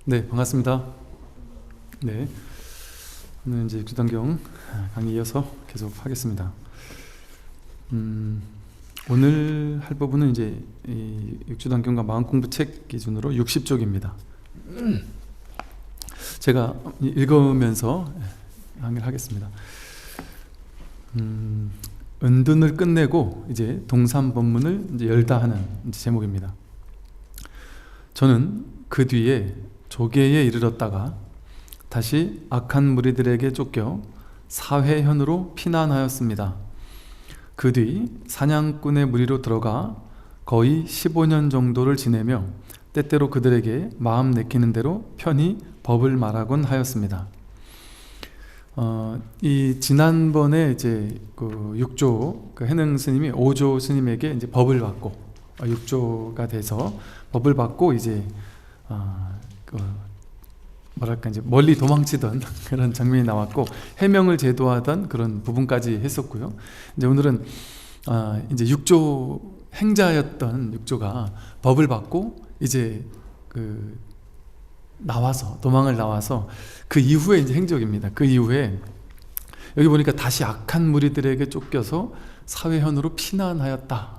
네, 반갑습니다. 네, 오늘 이제 육주단경 강의 이어서 계속 하겠습니다. 오늘 할 부분은 이제 이 육주단경과 마음공부 책 기준으로 60쪽입니다. 제가 읽으면서 강의를 하겠습니다. 은둔을 끝내고 이제 동산법문을 이제 열다 하는 이제 제목입니다. 저는 그 뒤에 조계에 이르렀다가 다시 악한 무리들에게 쫓겨 사회현으로 피난하였습니다. 그 뒤 사냥꾼의 무리로 들어가 거의 15년 정도를 지내며 때때로 그들에게 마음 내키는 대로 편히 법을 말하곤 하였습니다. 이 지난번에 이제 그 6조 그 해능 스님이 5조 스님에게 이제 법을 받고 6조가 돼서 법을 받고 이제 뭐랄까 이제 멀리 도망치던 그런 장면이 나왔고 해명을 제도하던 그런 부분까지 했었고요. 이제 오늘은 이제 6조 행자였던 6조가 법을 받고 이제 그 나와서 도망을 나와서 그 이후에 이제 행적입니다. 그 이후에 여기 보니까 다시 악한 무리들에게 쫓겨서 사회현으로 피난하였다.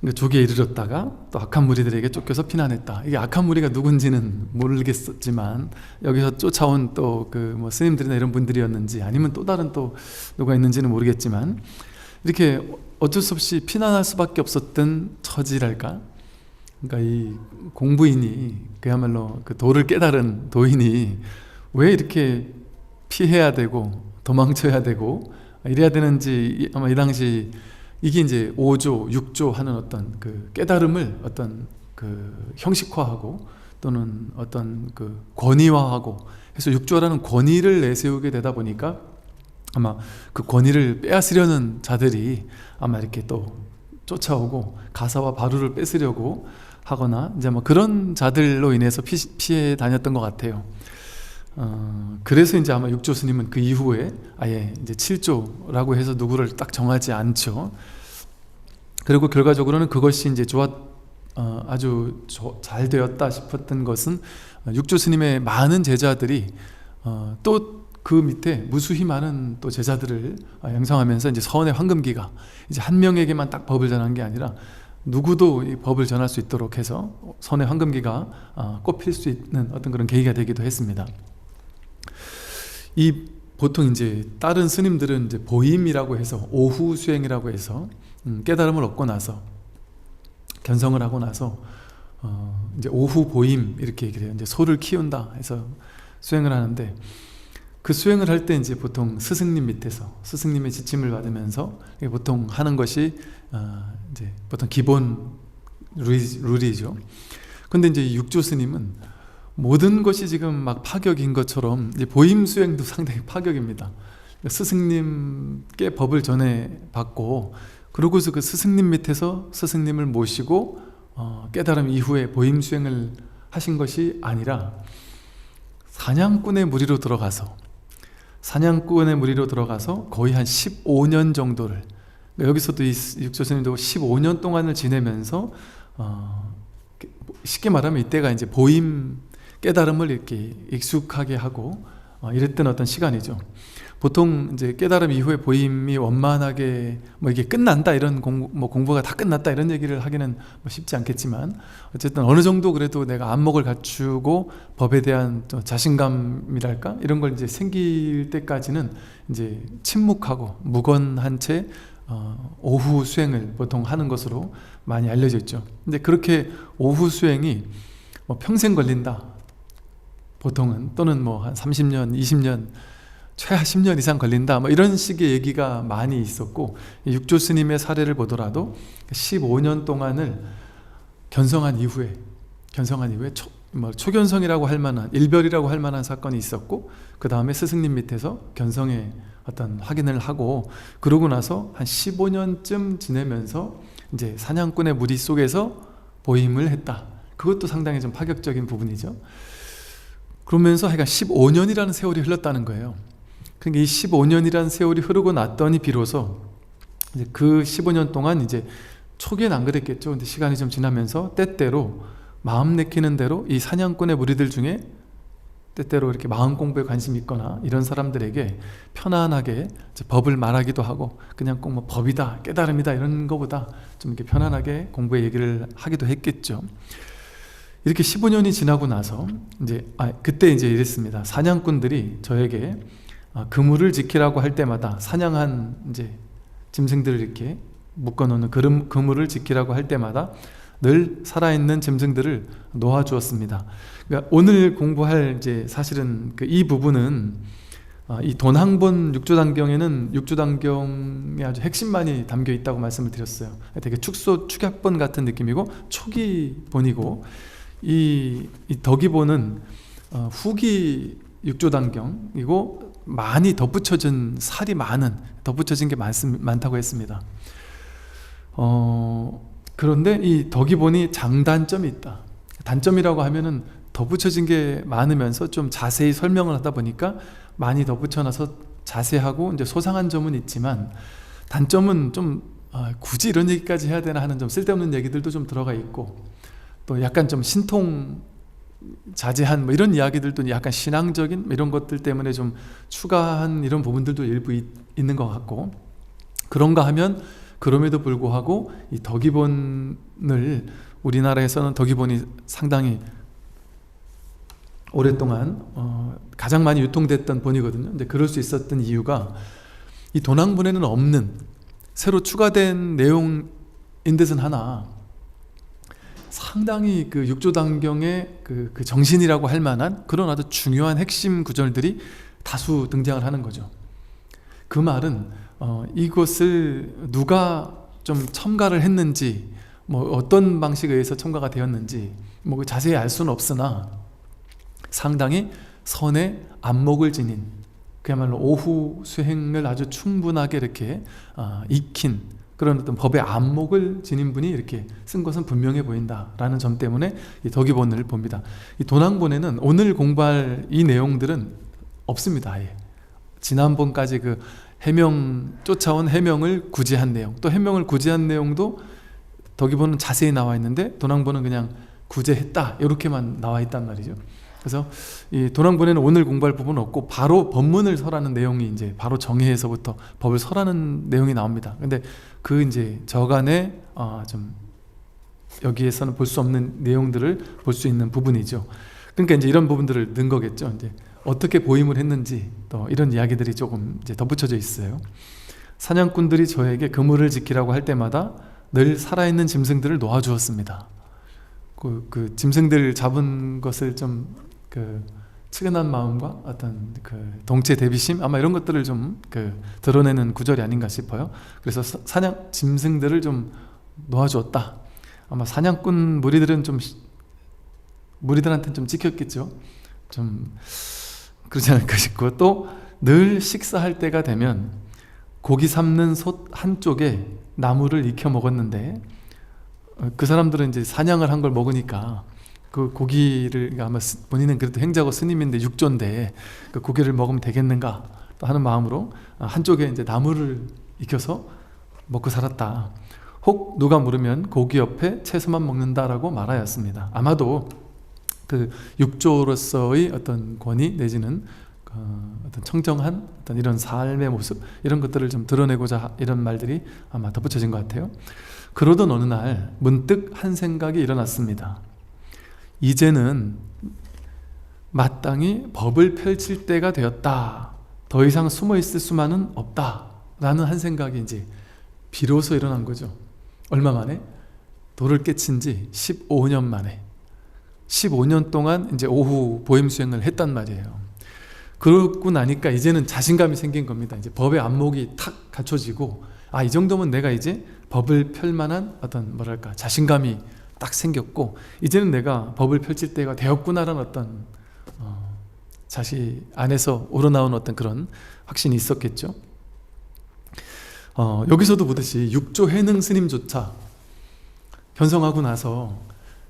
그러니까 조계에 이르렀다가 또 악한 무리들에게 쫓겨서 피난했다. 이게 악한 무리가 누군지는 모르겠었지만 여기서 쫓아온 또 그 뭐 스님들이나 이런 분들이었는지 아니면 또 다른 또 누가 있는지는 모르겠지만 이렇게 어쩔 수 없이 피난할 수밖에 없었던 처지랄까. 그러니까 이 공부인이 그야말로 그 도를 깨달은 도인이 왜 이렇게 피해야 되고 도망쳐야 되고 이래야 되는지 아마 이 당시 이게 이제 5조, 6조 하는 어떤 그 깨달음을 어떤 그 형식화하고 또는 어떤 그 권위화하고 해서 6조라는 권위를 내세우게 되다 보니까 아마 그 권위를 빼앗으려는 자들이 아마 이렇게 또 쫓아오고 가사와 바루를 뺏으려고 하거나 이제 뭐 그런 자들로 인해서 피해 다녔던 것 같아요. 그래서 이제 아마 6조 스님은 그 이후에 아예 이제 7조라고 해서 누구를 딱 정하지 않죠. 그리고 결과적으로는 그것이 이제 아주 잘 되었다 싶었던 것은 6조 스님의 많은 제자들이 또 그 밑에 무수히 많은 또 제자들을 양성하면서 이제 서원의 황금기가 이제 한 명에게만 딱 법을 전한 게 아니라 누구도 이 법을 전할 수 있도록 해서 선의 황금기가 꼽힐 수 있는 어떤 그런 계기가 되기도 했습니다. 이 보통 이제 다른 스님들은 이제 보임이라고 해서 오후 수행이라고 해서 깨달음을 얻고 나서 견성을 하고 나서 이제 오후 보임 이렇게 얘기를 해요. 이제 소를 키운다 해서 수행을 하는데 그 수행을 할 때 이제 보통 스승님 밑에서 스승님의 지침을 받으면서 보통 하는 것이 이제 보통 기본 룰이죠. 근데 이제 6조 스님은 모든 것이 지금 막 파격인 것처럼 이제 보임 수행도 상당히 파격입니다. 스승님께 법을 전해 받고 그러고서 그 스승님 밑에서 스승님을 모시고 깨달음 이후에 보임 수행을 하신 것이 아니라 사냥꾼의 무리로 들어가서 거의 한 15년 정도를 여기서도 이 6조 스님도 15년 동안을 지내면서 쉽게 말하면 이때가 이제 보임 깨달음을 이렇게 익숙하게 하고 이랬던 어떤 시간이죠. 보통 이제 깨달음 이후에 보임이 원만하게 뭐 이게 끝난다 이런 공부가 다 끝났다 이런 얘기를 하기는 뭐 쉽지 않겠지만 어쨌든 어느 정도 그래도 내가 안목을 갖추고 법에 대한 자신감이랄까 이런 걸 이제 생길 때까지는 이제 침묵하고 무건한 채 오후 수행을 보통 하는 것으로 많이 알려져 있죠. 근데 그렇게 오후 수행이 뭐 평생 걸린다 보통은 또는 뭐 한 30년, 20년 최하 10년 이상 걸린다 뭐 이런 식의 얘기가 많이 있었고 6조 스님의 사례를 보더라도 15년 동안을 견성한 이후에 초견성이라고 할 만한 일별이라고 할 만한 사건이 있었고 그 다음에 스승님 밑에서 견성의 어떤 확인을 하고 그러고 나서 한 15년쯤 지내면서 이제 사냥꾼의 무리 속에서 보임을 했다. 그것도 상당히 좀 파격적인 부분이죠. 그러면서 하여간 15년이라는 세월이 흘렀다는 거예요. 그러니까 이 15년이라는 세월이 흐르고 났더니 비로소 이제 그 15년 동안 이제 초기엔 안 그랬겠죠. 근데 시간이 좀 지나면서 때때로 마음 내키는 대로 이 사냥꾼의 무리들 중에 때때로 이렇게 마음 공부에 관심이 있거나 이런 사람들에게 편안하게 법을 말하기도 하고, 그냥 꼭 뭐 법이다, 깨달음이다 이런 거보다 좀 이렇게 편안하게 공부의 얘기를 하기도 했겠죠. 이렇게 15년이 지나고 나서 그때 이제 이랬습니다. 사냥꾼들이 저에게 그물을 지키라고 할 때마다, 사냥한 이제 짐승들을 이렇게 묶어놓는 그물을 지키라고 할 때마다 늘 살아있는 짐승들을 놓아주었습니다. 그러니까 오늘 공부할 이제 사실은 이 부분은 이 돈항본 육조단경에는 육조단경의 아주 핵심만이 담겨 있다고 말씀을 드렸어요. 되게 축약본 같은 느낌이고 초기본이고, 이 덕이본은 후기 육조단경이고 많이 덧붙여진 살이 덧붙여진 게 많다고 했습니다. 그런데 이 덕이본이 장단점이 있다. 단점이라고 하면은 덧붙여진 게 많으면서 좀 자세히 설명을 하다 보니까 많이 덧붙여놔서 자세하고 이제 소상한 점은 있지만, 단점은 좀 굳이 이런 얘기까지 해야 되나 하는 좀 쓸데없는 얘기들도 좀 들어가 있고, 또 약간 좀 신통 자제한 뭐 이런 이야기들도 약간 신앙적인 이런 것들 때문에 좀 추가한 이런 부분들도 일부 있는 것 같고, 그런가 하면 그럼에도 불구하고 이 덕이본을, 우리나라에서는 덕이본이 상당히 오랫동안 가장 많이 유통됐던 본이거든요. 근데 그럴 수 있었던 이유가 이 돈항본에는 없는 새로 추가된 내용인 듯은 하나 상당히 그 육조단경의 그 정신이라고 할 만한 그런 아주 중요한 핵심 구절들이 다수 등장을 하는 거죠. 그 말은 이것을 누가 좀 첨가를 했는지, 뭐 어떤 방식에 의해서 첨가가 되었는지 뭐 자세히 알 수는 없으나 상당히 선의 안목을 지닌, 그야말로 오후 수행을 아주 충분하게 이렇게 익힌 그런 어떤 법의 안목을 지닌 분이 이렇게 쓴 것은 분명해 보인다라는 점 때문에 이 덕이본을 봅니다. 이 돈항본에는 오늘 공부할 이 내용들은 없습니다. 아예. 지난번까지 그 쫓아온 해명을 구제한 내용, 또 해명을 구제한 내용도 덕이본은 자세히 나와 있는데 돈항본은 그냥 구제했다 이렇게만 나와 있단 말이죠. 그래서 이 돈항본에는 오늘 공부할 부분은 없고 바로 법문을 설하는 내용이 이제 바로 정해에서부터 법을 설하는 내용이 나옵니다. 근데 그 이제 저간에 좀 여기에서는 볼 수 없는 내용들을 볼 수 있는 부분이죠. 그러니까 이제 이런 부분들을 넣은 거겠죠. 이제 어떻게 보임을 했는지 또 이런 이야기들이 조금 이제 덧붙여져 있어요. 사냥꾼들이 저에게 그물을 지키라고 할 때마다 늘 살아있는 짐승들을 놓아주었습니다. 그 짐승들 잡은 것을 좀 측은한 마음과 어떤 동체 대비심, 아마 이런 것들을 좀 드러내는 구절이 아닌가 싶어요. 그래서 짐승들을 좀 놓아주었다. 아마 사냥꾼 무리들한테는 좀 찍혔겠죠. 좀 그러지 않을까 싶고, 또 늘 식사할 때가 되면 고기 삶는 솥 한쪽에 나무를 익혀 먹었는데, 그 사람들은 이제 사냥을 한 걸 먹으니까 그 고기를, 아마 본인은 그래도 행자고 스님인데 육조인데 그 고기를 먹으면 되겠는가 또 하는 마음으로 한쪽에 이제 나무를 익혀서 먹고 살았다. 혹 누가 물으면 고기 옆에 채소만 먹는다라고 말하였습니다. 아마도 그 육조로서의 어떤 권위 내지는 어떤 청정한 어떤 이런 삶의 모습, 이런 것들을 좀 드러내고자 이런 말들이 아마 덧붙여진 것 같아요. 그러던 어느 날 문득 한 생각이 일어났습니다. 이제는 마땅히 법을 펼칠 때가 되었다. 더 이상 숨어 있을 수만은 없다. 라는 한 생각이 이제 비로소 일어난 거죠. 얼마 만에? 도를 깨친 지 15년 만에. 15년 동안 이제 오후 보임 수행을 했단 말이에요. 그러고 나니까 이제는 자신감이 생긴 겁니다. 이제 법의 안목이 탁 갖춰지고, 이 정도면 내가 이제 법을 펼 만한 어떤 자신감이 딱 생겼고, 이제는 내가 법을 펼칠 때가 되었구나라는 어떤 자신 안에서 우러나온 어떤 그런 확신이 있었겠죠. 여기서도 보듯이 육조 해능 스님조차 견성하고 나서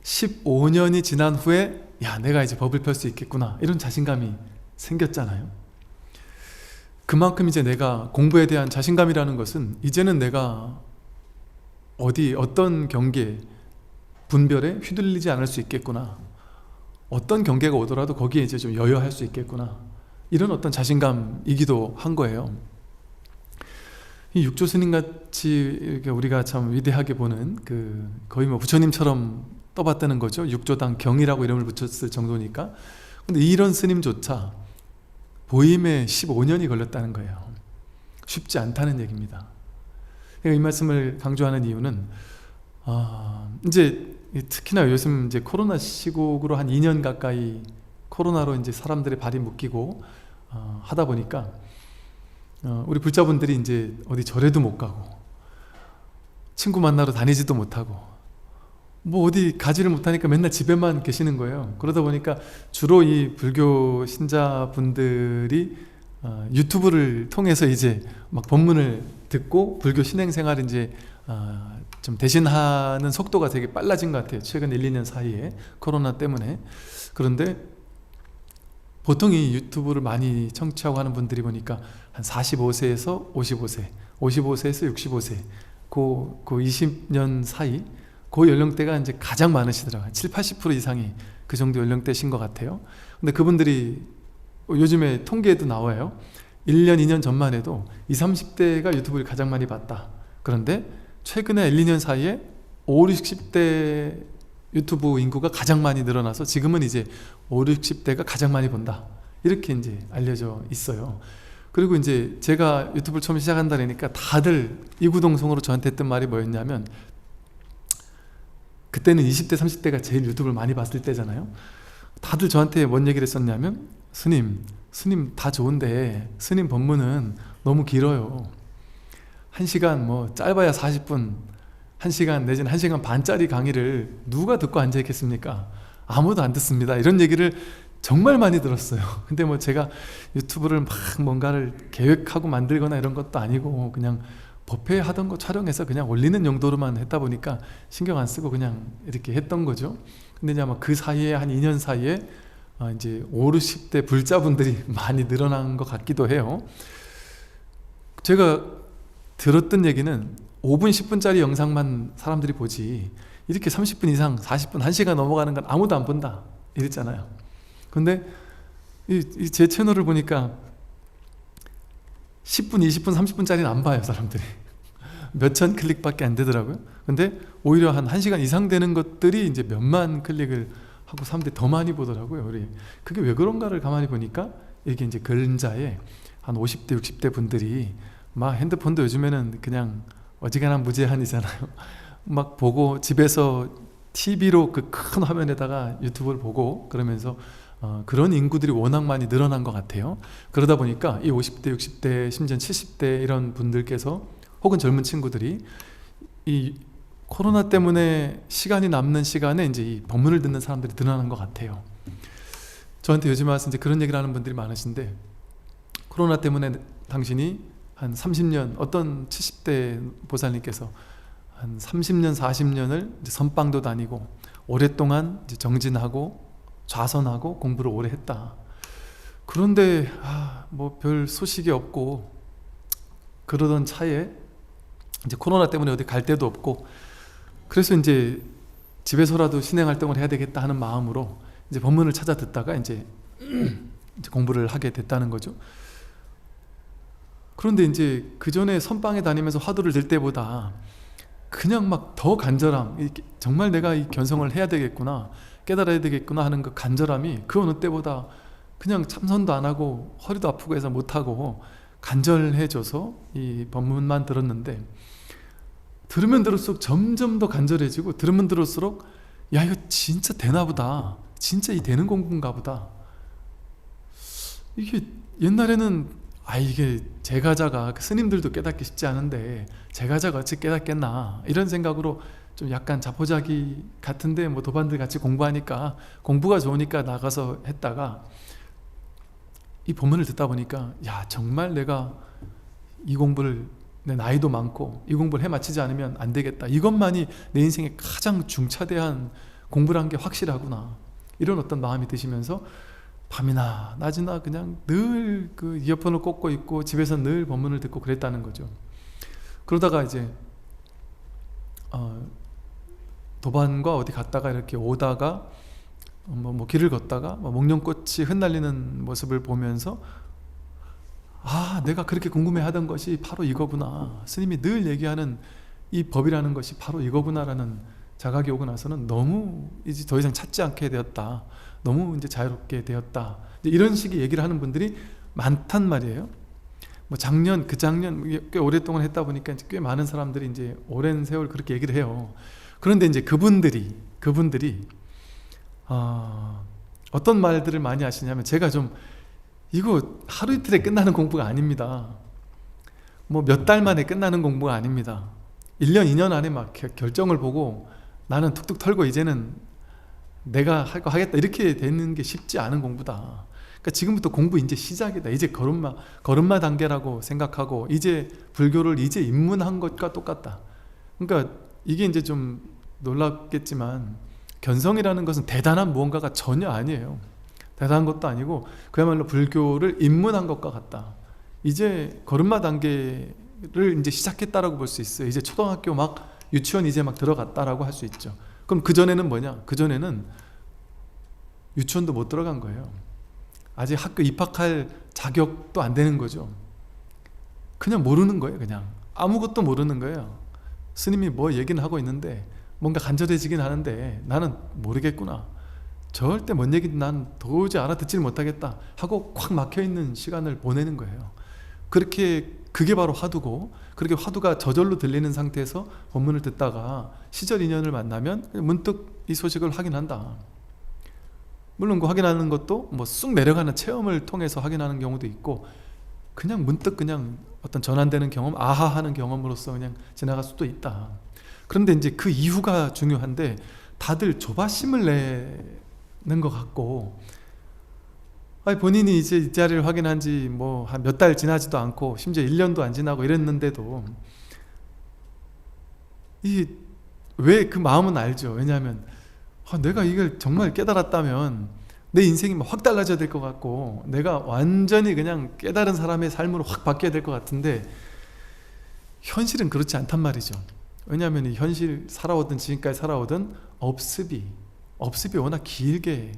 15년이 지난 후에 내가 이제 법을 펼 수 있겠구나 이런 자신감이 생겼잖아요. 그만큼 이제 내가 공부에 대한 자신감이라는 것은 이제는 내가 어떤 경계 분별에 휘둘리지 않을 수 있겠구나, 어떤 경계가 오더라도 거기에 이제 좀 여여할 수 있겠구나, 이런 어떤 자신감이기도 한 거예요. 이 육조 스님같이 우리가 참 위대하게 보는 거의 뭐 부처님처럼 떠받드는 거죠. 육조당 경이라고 이름을 붙였을 정도니까. 근데 이런 스님조차 보임에 15년이 걸렸다는 거예요. 쉽지 않다는 얘기입니다. 이 말씀을 강조하는 이유는 이제 특히나 요즘 이제 코로나 시국으로 한 2년 가까이 코로나로 이제 사람들의 발이 묶이고 하다 보니까 우리 불자분들이 이제 어디 절에도 못 가고 친구 만나러 다니지도 못하고 뭐 어디 가지를 못하니까 맨날 집에만 계시는 거예요. 그러다 보니까 주로 이 불교 신자분들이 유튜브를 통해서 이제 막 법문을 듣고 불교 신행생활을 이제 좀 대신하는 속도가 되게 빨라진 것 같아요. 최근 1, 2년 사이에 코로나 때문에. 그런데 보통 이 유튜브를 많이 청취하고 하는 분들이 보니까 한 45세에서 55세, 55세에서 65세 그 20년 사이 그 연령대가 이제 가장 많으시더라고요. 7, 80% 이상이 그 정도 연령대신 것 같아요. 근데 그분들이 요즘에 통계에도 나와요. 1년, 2년 전만 해도 20, 30대가 유튜브를 가장 많이 봤다. 그런데 최근에 1, 2년 사이에 5, 60대 유튜브 인구가 가장 많이 늘어나서 지금은 이제 5, 60대가 가장 많이 본다. 이렇게 이제 알려져 있어요. 그리고 이제 제가 유튜브를 처음 시작한다니까 다들 이구동성으로 저한테 했던 말이 뭐였냐면, 그때는 20대, 30대가 제일 유튜브를 많이 봤을 때잖아요. 다들 저한테 뭔 얘기를 했었냐면, 스님 다 좋은데 스님 법문은 너무 길어요. 1시간 뭐 짧아야 40분, 1시간 내지는 1시간 반짜리 강의를 누가 듣고 앉아있겠습니까? 아무도 안 듣습니다. 이런 얘기를 정말 많이 들었어요. 근데 뭐 제가 유튜브를 막 뭔가를 계획하고 만들거나 이런 것도 아니고 그냥 법회 하던 거 촬영해서 그냥 올리는 용도로만 했다 보니까 신경 안 쓰고 그냥 이렇게 했던 거죠. 근데 이제 아마 그 사이에 한 2년 사이에 이제 5, 60대 불자분들이 많이 늘어난 것 같기도 해요. 제가 들었던 얘기는 5분, 10분짜리 영상만 사람들이 보지 이렇게 30분 이상, 40분, 1시간 넘어가는 건 아무도 안 본다 이랬잖아요. 근데 제 채널을 보니까 10분, 20분, 30분짜리는 안 봐요, 사람들이. 몇천 클릭밖에 안 되더라고요. 근데 오히려 한 1시간 이상 되는 것들이 이제 몇만 클릭을 하고 사람들이 더 많이 보더라고요. 그게 왜 그런가를 가만히 보니까 이게 이제 근자에 한 50대, 60대 분들이 막 핸드폰도 요즘에는 그냥 어지간한 무제한이잖아요. 막 보고 집에서 TV로 그 큰 화면에다가 유튜브를 보고 그러면서 그런 인구들이 워낙 많이 늘어난 것 같아요. 그러다 보니까 이 50대, 60대, 심지어 70대 이런 분들께서 혹은 젊은 친구들이 이 코로나 때문에 시간이 남는 시간에 이제 이 법문을 듣는 사람들이 늘어난 것 같아요. 저한테 요즘 와서 이제 그런 얘기를 하는 분들이 많으신데, 코로나 때문에 당신이 한 30년, 어떤 70대 보살님께서 한 30년, 40년을 이제 선방도 다니고 오랫동안 이제 정진하고 좌선하고 공부를 오래 했다. 그런데 뭐 별 소식이 없고 그러던 차에 이제 코로나 때문에 어디 갈 데도 없고, 그래서 이제 집에서라도 신행 활동을 해야 되겠다 하는 마음으로 이제 법문을 찾아 듣다가 이제 공부를 하게 됐다는 거죠. 그런데 이제 그 전에 선방에 다니면서 화두를 들 때보다 그냥 막 더 간절함, 정말 내가 이 견성을 해야 되겠구나, 깨달아야 되겠구나 하는 그 간절함이 그 어느 때보다 그냥 참선도 안 하고 허리도 아프고 해서 못하고 간절해져서 이 법문만 들었는데, 들으면 들을수록 점점 더 간절해지고, 들으면 들을수록 야, 이거 진짜 되나 보다, 진짜 이 되는 공부인가 보다. 이게 옛날에는 이게 제가자가, 스님들도 깨닫기 쉽지 않은데 제가자가 어찌 깨닫겠나 이런 생각으로 좀 약간 자포자기 같은데, 뭐 도반들 같이 공부하니까 공부가 좋으니까 나가서 했다가 이 법문을 듣다 보니까 야, 정말 내가 이 공부를, 내 나이도 많고 이 공부를 해마치지 않으면 안 되겠다, 이것만이 내 인생의 가장 중차대한 공부란 게 확실하구나, 이런 어떤 마음이 드시면서 밤이나 낮이나 그냥 늘 그 이어폰을 꽂고 있고 집에서 늘 법문을 듣고 그랬다는 거죠. 그러다가 이제 도반과 어디 갔다가 이렇게 오다가 뭐 길을 걷다가 목련꽃이 흩날리는 모습을 보면서 내가 그렇게 궁금해하던 것이 바로 이거구나, 스님이 늘 얘기하는 이 법이라는 것이 바로 이거구나라는 자각이 오고 나서는 너무 이제 더 이상 찾지 않게 되었다, 너무 이제 자유롭게 되었다, 이런 식의 얘기를 하는 분들이 많단 말이에요. 뭐 작년 꽤 오랫동안 했다 보니까 이제 꽤 많은 사람들이 이제 오랜 세월 그렇게 얘기를 해요. 그런데 이제 그분들이 어떤 말들을 많이 하시냐면, 제가 좀 이거 하루 이틀에 끝나는 공부가 아닙니다. 뭐 몇 달 만에 끝나는 공부가 아닙니다. 1년 2년 안에 막 결정을 보고 나는 툭툭 털고 이제는 내가 할 거 하겠다 이렇게 되는 게 쉽지 않은 공부다. 그러니까 지금부터 공부 이제 시작이다. 이제 걸음마 단계라고 생각하고 이제 불교를 이제 입문한 것과 똑같다. 그러니까 이게 이제 좀 놀랍겠지만 견성이라는 것은 대단한 무언가가 전혀 아니에요. 대단한 것도 아니고 그야말로 불교를 입문한 것과 같다. 이제 걸음마 단계를 이제 시작했다라고 볼 수 있어요. 이제 초등학교 막 유치원 이제 막 들어갔다라고 할 수 있죠. 그럼 그전에는 뭐냐? 그전에는 유치원도 못 들어간 거예요. 아직 학교 입학할 자격도 안 되는 거죠. 그냥 모르는 거예요. 그냥 아무것도 모르는 거예요. 스님이 뭐 얘기는 하고 있는데 뭔가 간절해지긴 하는데 나는 모르겠구나, 절대 뭔 얘기든 난 도저히 알아듣지를 못하겠다 하고 콱 막혀있는 시간을 보내는 거예요. 그게 바로 화두고, 그렇게 화두가 저절로 들리는 상태에서 법문을 듣다가 시절 인연을 만나면 문득 이 소식을 확인한다. 물론 그 확인하는 것도 뭐 쑥 내려가는 체험을 통해서 확인하는 경우도 있고, 그냥 문득 그냥 어떤 전환되는 경험, 아하 하는 경험으로서 그냥 지나갈 수도 있다. 그런데 이제 그 이후가 중요한데 다들 조바심을 내는 것 같고, 본인이 이제 이 자리를 확인한 지 뭐 한 몇 달 지나지도 않고 심지어 1년도 안 지나고 이랬는데도 왜 그 마음은 알죠. 왜냐하면 내가 이걸 정말 깨달았다면 내 인생이 막 확 달라져야 될 것 같고 내가 완전히 그냥 깨달은 사람의 삶으로 확 바뀌어야 될 것 같은데, 현실은 그렇지 않단 말이죠. 왜냐하면 이 현실 살아오든 지금까지 살아오든 업습이 워낙 길게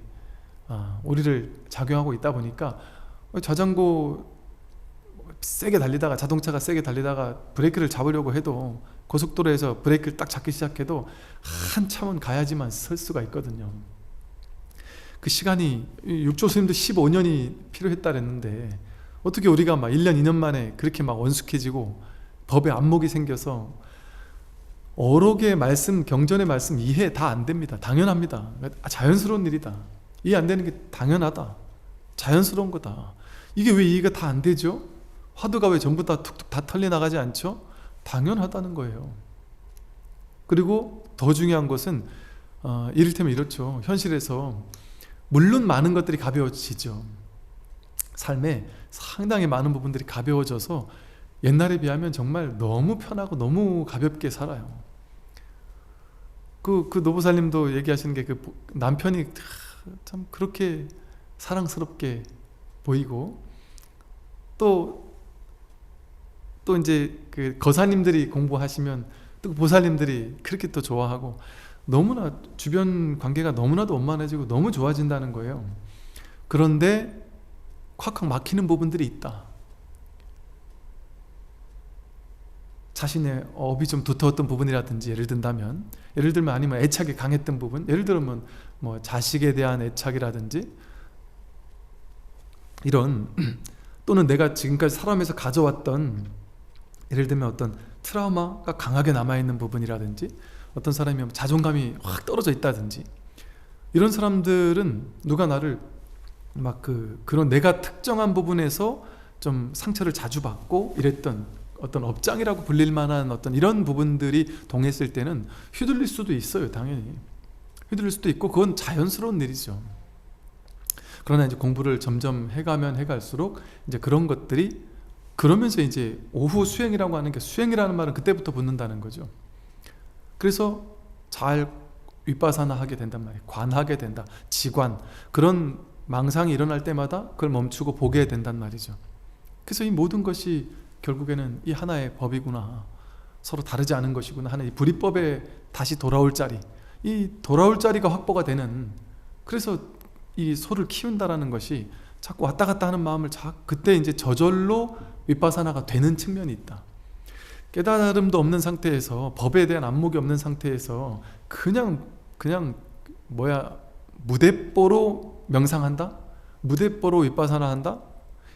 우리를 작용하고 있다 보니까, 자전거 세게 달리다가, 자동차가 세게 달리다가 브레이크를 잡으려고 해도 고속도로에서 브레이크를 딱 잡기 시작해도 한참은 가야지만 설 수가 있거든요. 그 시간이 육조 스님도 15년이 필요했다 그랬는데 어떻게 우리가 막 1년 2년 만에 그렇게 막 원숙해지고 법에 안목이 생겨서 어록의 말씀, 경전의 말씀 이해 다 안 됩니다. 당연합니다. 자연스러운 일이다. 이해 안 되는 게 당연하다. 자연스러운 거다. 이게 왜 이해가 다 안 되죠? 화두가 왜 전부 다 툭툭 다 털려나가지 않죠? 당연하다는 거예요. 그리고 더 중요한 것은 이를테면 이렇죠. 현실에서 물론 많은 것들이 가벼워지죠. 삶에 상당히 많은 부분들이 가벼워져서 옛날에 비하면 정말 너무 편하고 너무 가볍게 살아요. 그 노보살님도 얘기하시는 게 그 남편이 참 그렇게 사랑스럽게 보이고, 또 이제 그 거사님들이 공부하시면 또 보살님들이 그렇게 또 좋아하고, 너무나 주변 관계가 너무나도 원만해지고 너무 좋아진다는 거예요. 그런데 콱콱 막히는 부분들이 있다. 자신의 업이 좀 두터웠던 부분이라든지, 예를 들면 아니면 애착이 강했던 부분, 예를 들면 뭐 자식에 대한 애착이라든지 이런, 또는 내가 지금까지 살아오면서 가져왔던, 예를 들면 어떤 트라우마가 강하게 남아있는 부분이라든지, 어떤 사람이 자존감이 확 떨어져 있다든지, 이런 사람들은 누가 나를 막 그런 내가 특정한 부분에서 좀 상처를 자주 받고 이랬던 어떤 업장이라고 불릴 만한 어떤 이런 부분들이 동했을 때는 휘둘릴 수도 있어요. 당연히 휘둘릴 수도 있고, 그건 자연스러운 일이죠. 그러나 이제 공부를 점점 해가면 해갈수록 이제 그런 것들이, 그러면서 이제 오후 수행이라고 하는 게, 수행이라는 말은 그때부터 붙는다는 거죠. 그래서 잘 윗바사나 하게 된단 말이에요. 관하게 된다. 지관, 그런 망상이 일어날 때마다 그걸 멈추고 보게 된단 말이죠. 그래서 이 모든 것이 결국에는 이 하나의 법이구나. 서로 다르지 않은 것이구나 하는 이 불이법에 다시 돌아올 자리, 이 돌아올 자리가 확보가 되는, 그래서 이 소를 키운다라는 것이 자꾸 왔다 갔다 하는 마음을 그때 이제 저절로 윗바사나가 되는 측면이 있다. 깨달음도 없는 상태에서, 법에 대한 안목이 없는 상태에서 그냥 무대뽀로 명상한다? 무대뽀로 윗바사나 한다?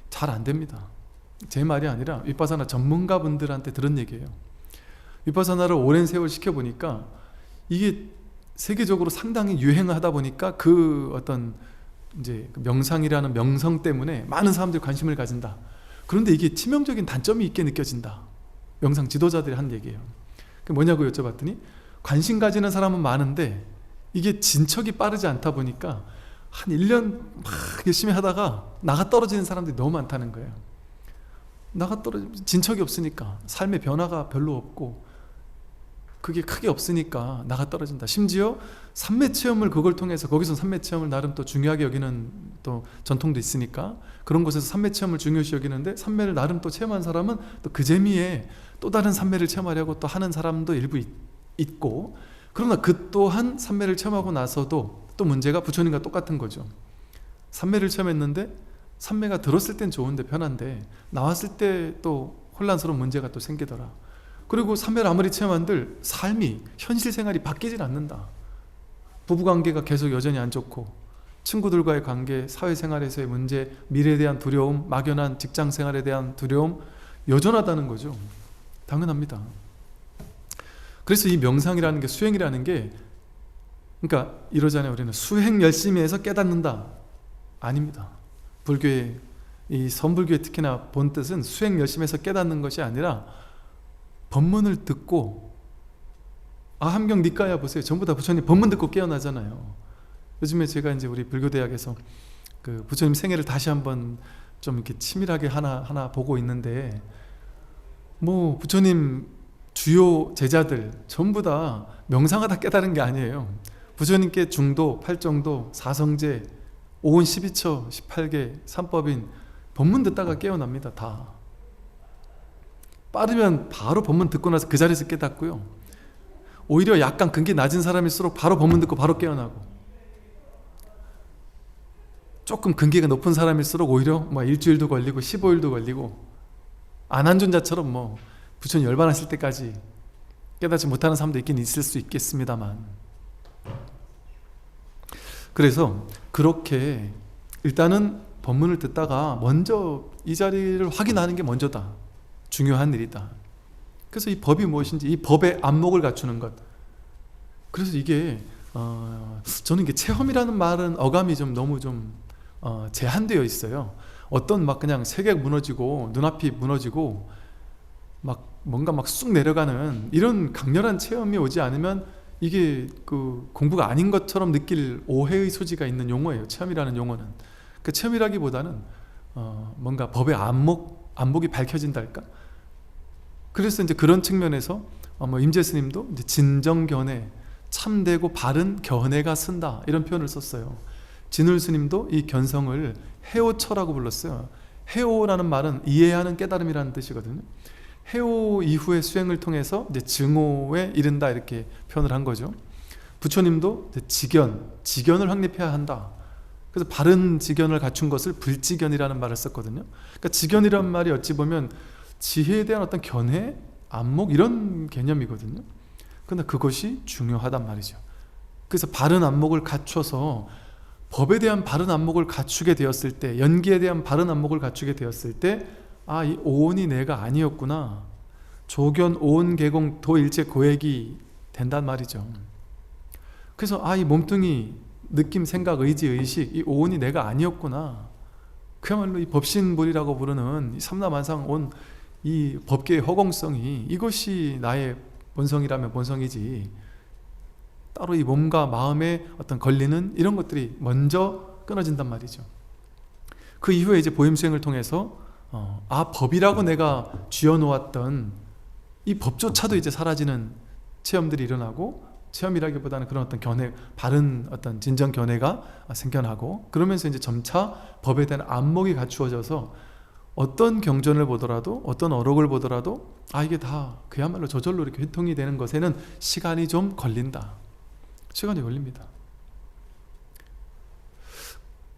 잘 안 됩니다. 제 말이 아니라 윗바사나 전문가분들한테 들은 얘기예요. 윗바사나를 오랜 세월 시켜보니까 이게 세계적으로 상당히 유행하다 보니까 그 어떤 이제 명상이라는 명성 때문에 많은 사람들이 관심을 가진다. 그런데 이게 치명적인 단점이 있게 느껴진다. 명상 지도자들이 한 얘기예요. 그게 뭐냐고 여쭤봤더니 관심 가지는 사람은 많은데 이게 진척이 빠르지 않다 보니까 한 1년 막 열심히 하다가 나가 떨어지는 사람들이 너무 많다는 거예요. 진척이 없으니까, 삶의 변화가 별로 없고 그게 크게 없으니까 나가 떨어진다. 심지어 삼매 체험을 그걸 통해서, 거기서 삼매 체험을 나름 또 중요하게 여기는 또 전통도 있으니까 그런 곳에서 삼매 체험을 중요시 여기는데, 삼매를 나름 또 체험한 사람은 또 그 재미에 또 다른 삼매를 체험하려고 또 하는 사람도 일부 있고, 그러나 그 또한 삼매를 체험하고 나서도 또 문제가 부처님과 똑같은 거죠. 삼매를 체험했는데 삼매가 들었을 땐 좋은데 편한데 나왔을 때 또 혼란스러운 문제가 또 생기더라. 그리고 삼매를 아무리 체험한들 삶이, 현실 생활이 바뀌질 않는다. 부부관계가 계속 여전히 안 좋고, 친구들과의 관계, 사회생활에서의 문제, 미래에 대한 두려움, 막연한 직장생활에 대한 두려움 여전하다는 거죠. 당연합니다. 그래서 이 명상이라는 게, 수행이라는 게, 그러니까 이러잖아요. 우리는 수행 열심히 해서 깨닫는다. 아닙니다. 불교의, 이 선불교의 특히나 본 뜻은 수행 열심히 해서 깨닫는 것이 아니라 법문을 듣고, 함경 니까야 보세요. 전부 다 부처님 법문 듣고 깨어나잖아요. 요즘에 제가 이제 우리 불교대학에서 그 부처님 생애를 다시 한번 좀 이렇게 치밀하게 하나 보고 있는데, 뭐 부처님 주요 제자들 전부 다 명상하다 깨달은 게 아니에요. 부처님께 중도, 팔정도, 사성제, 오온 12처, 18개, 삼법인 법문 듣다가 깨어납니다. 다. 빠르면 바로 법문 듣고 나서 그 자리에서 깨닫고요. 오히려 약간 근기 낮은 사람일수록 바로 법문 듣고 바로 깨어나고, 조금 근기가 높은 사람일수록 오히려 뭐 일주일도 걸리고 15일도 걸리고, 안한존자처럼 뭐 부처님 열반하실 때까지 깨닫지 못하는 사람도 있긴 있을 수 있겠습니다만, 그래서 그렇게 일단은 법문을 듣다가 먼저 이 자리를 확인하는 게 먼저다. 중요한 일이다. 그래서 이 법이 무엇인지, 이 법의 안목을 갖추는 것. 그래서 이게 저는 이게 체험이라는 말은 어감이 좀 너무 제한되어 있어요. 어떤 막 그냥 세계가 무너지고 눈앞이 무너지고 막 뭔가 막 쑥 내려가는 이런 강렬한 체험이 오지 않으면 이게 그 공부가 아닌 것처럼 느낄 오해의 소지가 있는 용어예요. 체험이라는 용어는. 그 체험이라기보다는 뭔가 법의 안목이 밝혀진달까? 그래서 이제 그런 측면에서 임재 스님도 이제 진정견해, 참되고 바른 견해가 쓴다, 이런 표현을 썼어요. 진울 스님도 이 견성을 해오처라고 불렀어요. 해오라는 말은 이해하는 깨달음이라는 뜻이거든요. 해오 이후의 수행을 통해서 이제 증오에 이른다, 이렇게 표현을 한 거죠. 부처님도 지견을 확립해야 한다. 그래서 바른 지견을 갖춘 것을 불지견이라는 말을 썼거든요. 그러니까 지견이라는 말이 어찌 보면 지혜에 대한 어떤 견해, 안목, 이런 개념이거든요. 그런데 그것이 중요하단 말이죠. 그래서 바른 안목을 갖춰서 법에 대한 바른 안목을 갖추게 되었을 때, 연기에 대한 바른 안목을 갖추게 되었을 때, 이 오온이 내가 아니었구나, 조견 오온 개공 도일체 고액이 된단 말이죠. 그래서 이 몸뚱이, 느낌, 생각, 의지, 의식, 이 오온이 내가 아니었구나, 그야말로 이 법신불이라고 부르는 이 삼라만상 온 이 법계의 허공성이, 이것이 나의 본성이라면 본성이지, 따로 이 몸과 마음에 어떤 걸리는 이런 것들이 먼저 끊어진단 말이죠. 그 이후에 이제 보임수행을 통해서 법이라고 내가 쥐어놓았던 이 법조차도 이제 사라지는 체험들이 일어나고, 체험이라기보다는 그런 어떤 견해, 바른 어떤 진정 견해가 생겨나고, 그러면서 이제 점차 법에 대한 안목이 갖추어져서 어떤 경전을 보더라도 어떤 어록을 보더라도 이게 다 그야말로 저절로 이렇게 회통이 되는 것에는 시간이 좀 걸린다. 시간이 걸립니다.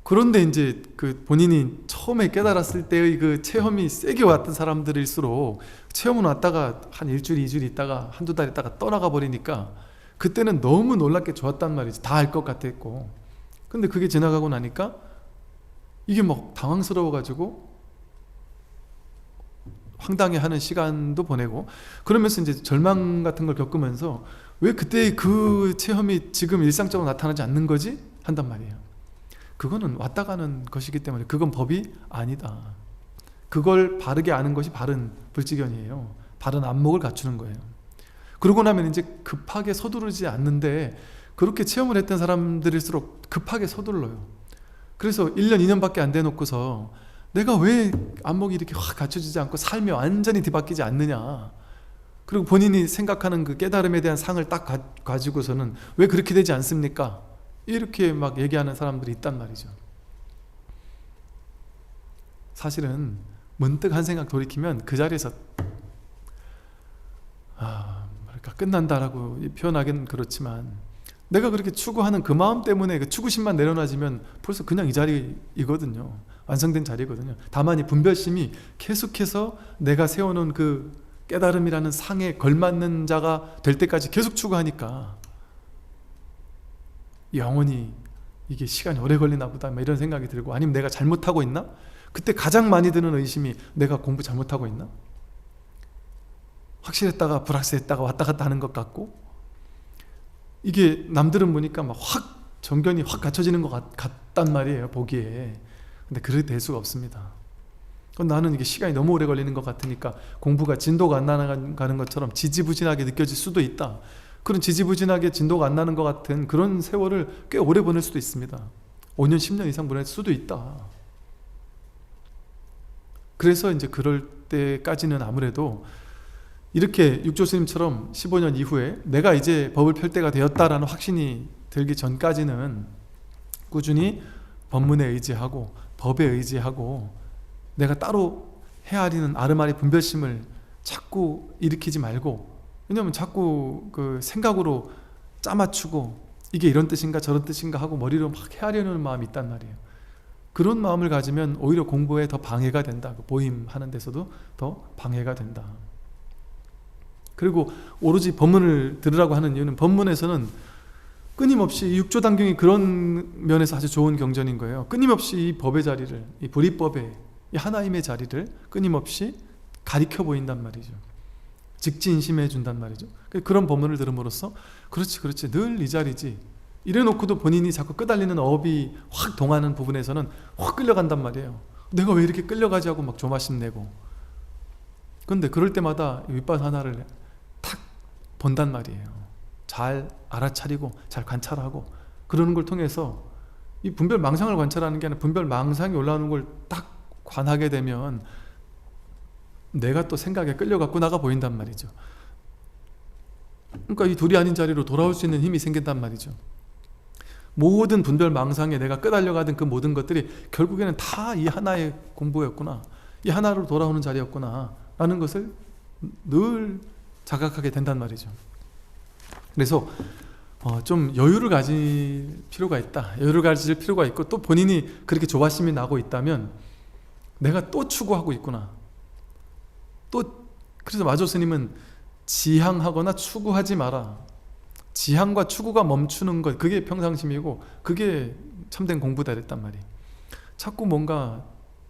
그런데 이제 그 본인이 처음에 깨달았을 때의 그 체험이 세게 왔던 사람들일수록 체험은 왔다가 한 일주일, 이주일 있다가 한두 달 있다가 떠나가 버리니까 그때는 너무 놀랍게 좋았단 말이지. 다 알 것 같았고. 근데 그게 지나가고 나니까 이게 막 당황스러워가지고 황당해하는 시간도 보내고, 그러면서 이제 절망 같은 걸 겪으면서 왜 그때 그 체험이 지금 일상적으로 나타나지 않는 거지? 한단 말이에요. 그거는 왔다 가는 것이기 때문에 그건 법이 아니다. 그걸 바르게 아는 것이 바른 불지견이에요. 바른 안목을 갖추는 거예요. 그러고 나면 이제 급하게 서두르지 않는데, 그렇게 체험을 했던 사람들일수록 급하게 서둘러요. 그래서 1년, 2년밖에 안 돼 놓고서 내가 왜 안목이 이렇게 확 갖춰지지 않고 삶이 완전히 뒤바뀌지 않느냐, 그리고 본인이 생각하는 그 깨달음에 대한 상을 딱 가지고서는 왜 그렇게 되지 않습니까? 이렇게 막 얘기하는 사람들이 있단 말이죠. 사실은 문득 한 생각 돌이키면 그 자리에서 뭐랄까 끝난다라고 표현하기는 그렇지만, 내가 그렇게 추구하는 그 마음 때문에 그 추구심만 내려놔지면 벌써 그냥 이 자리이거든요. 완성된 자리거든요. 다만 이 분별심이 계속해서 내가 세워놓은 그 깨달음이라는 상에 걸맞는 자가 될 때까지 계속 추구하니까 영원히 이게 시간이 오래 걸리나 보다 이런 생각이 들고, 아니면 내가 잘못하고 있나? 그때 가장 많이 드는 의심이 내가 공부 잘못하고 있나? 확실했다가 불확실했다가 왔다 갔다 하는 것 같고, 이게 남들은 보니까 막 확 정견이 확 갖춰지는 것 같단 말이에요, 보기에. 근데 그렇게 될 수가 없습니다. 나는 이게 시간이 너무 오래 걸리는 것 같으니까 공부가 진도가 안 나가는 것처럼 지지부진하게 느껴질 수도 있다. 그런 지지부진하게 진도가 안 나는 것 같은 그런 세월을 꽤 오래 보낼 수도 있습니다. 5년, 10년 이상 보낼 수도 있다. 그래서 이제 그럴 때까지는 아무래도 이렇게 육조스님처럼 15년 이후에 내가 이제 법을 펼 때가 되었다라는 확신이 들기 전까지는 꾸준히 법문에 의지하고 법에 의지하고, 내가 따로 헤아리는 아르마리 분별심을 자꾸 일으키지 말고, 왜냐면 자꾸 그 생각으로 짜맞추고 이게 이런 뜻인가 저런 뜻인가 하고 머리로 막 헤아려는 마음이 있단 말이에요. 그런 마음을 가지면 오히려 공부에 더 방해가 된다. 보임하는 데서도 더 방해가 된다. 그리고 오로지 법문을 들으라고 하는 이유는, 법문에서는 끊임없이 육조단경이 그런 면에서 아주 좋은 경전인 거예요. 끊임없이 이 법의 자리를, 이 불이법의 이 하나님의 자리를 끊임없이 가리켜 보인단 말이죠. 직진심해 준단 말이죠. 그런 법문을 들음으로써 그렇지 늘 이 자리지 이래놓고도 본인이 자꾸 끄달리는 업이 확 동하는 부분에서는 확 끌려간단 말이에요. 내가 왜 이렇게 끌려가지 하고 막 조마심 내고. 그런데 그럴 때마다 윗바사나를 탁 본단 말이에요. 잘 알아차리고 잘 관찰하고, 그러는 걸 통해서 이 분별망상을 관찰하는 게 아니라 분별망상이 올라오는 걸 딱 관하게 되면 내가 또 생각에 끌려갔구나가 보인단 말이죠. 그러니까 이 둘이 아닌 자리로 돌아올 수 있는 힘이 생긴단 말이죠. 모든 분별망상에 내가 끄달려가던 그 모든 것들이 결국에는 다 이 하나의 공부였구나, 이 하나로 돌아오는 자리였구나 라는 것을 늘 자각하게 된단 말이죠. 그래서 좀 여유를 가질 필요가 있다. 여유를 가질 필요가 있고, 또 본인이 그렇게 조바심이 나고 있다면 내가 또 추구하고 있구나. 그래서 마조 스님은 지향하거나 추구하지 마라. 지향과 추구가 멈추는 것, 그게 평상심이고 그게 참된 공부다 그랬단 말이에요. 자꾸 뭔가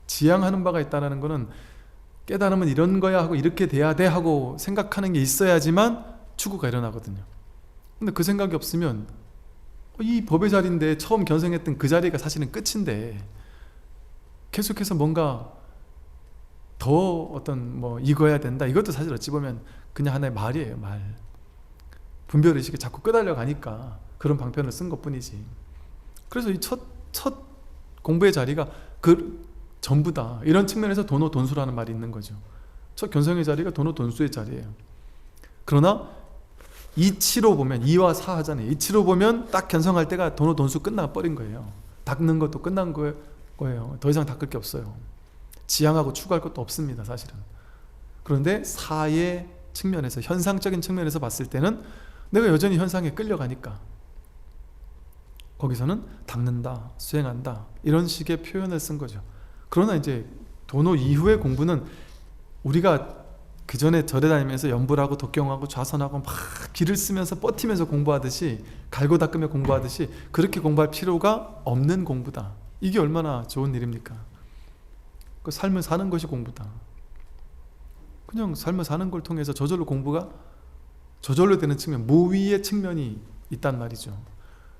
지향하는 바가 있다는 거는 깨달으면 이런 거야 하고 이렇게 돼야 돼 하고 생각하는 게 있어야지만 추구가 일어나거든요. 근데 그 생각이 없으면 이 법의 자리인데 처음 견성했던 그 자리가 사실은 끝인데 계속해서 뭔가 더 어떤 익어야 된다, 이것도 사실 어찌 보면 그냥 하나의 말이에요. 말. 분별의식에 자꾸 끄달려 가니까 그런 방편을 쓴 것뿐이지. 그래서 이 첫 공부의 자리가 그 전부다, 이런 측면에서 도노돈수라는 말이 있는 거죠. 첫 견성의 자리가 도노돈수의 자리예요. 그러나 이치로 보면, 이와 사 하잖아요. 이치로 보면 딱 견성할 때가 도노돈수 끝나버린 거예요. 닦는 것도 끝난 거예요. 더 이상 닦을 게 없어요. 지향하고 추구할 것도 없습니다, 사실은. 그런데 사의 측면에서, 현상적인 측면에서 봤을 때는 내가 여전히 현상에 끌려가니까 거기서는 닦는다, 수행한다, 이런 식의 표현을 쓴 거죠. 그러나 이제 도노 이후의 공부는 우리가 그 전에 절에 다니면서 연불하고 독경하고 좌선하고 막 기를 쓰면서 버티면서 공부하듯이, 갈고 닦으며 공부하듯이 그렇게 공부할 필요가 없는 공부다. 이게 얼마나 좋은 일입니까? 그 삶을 사는 것이 공부다. 그냥 삶을 사는 걸 통해서 저절로 공부가 저절로 되는 측면, 무위의 측면이 있단 말이죠.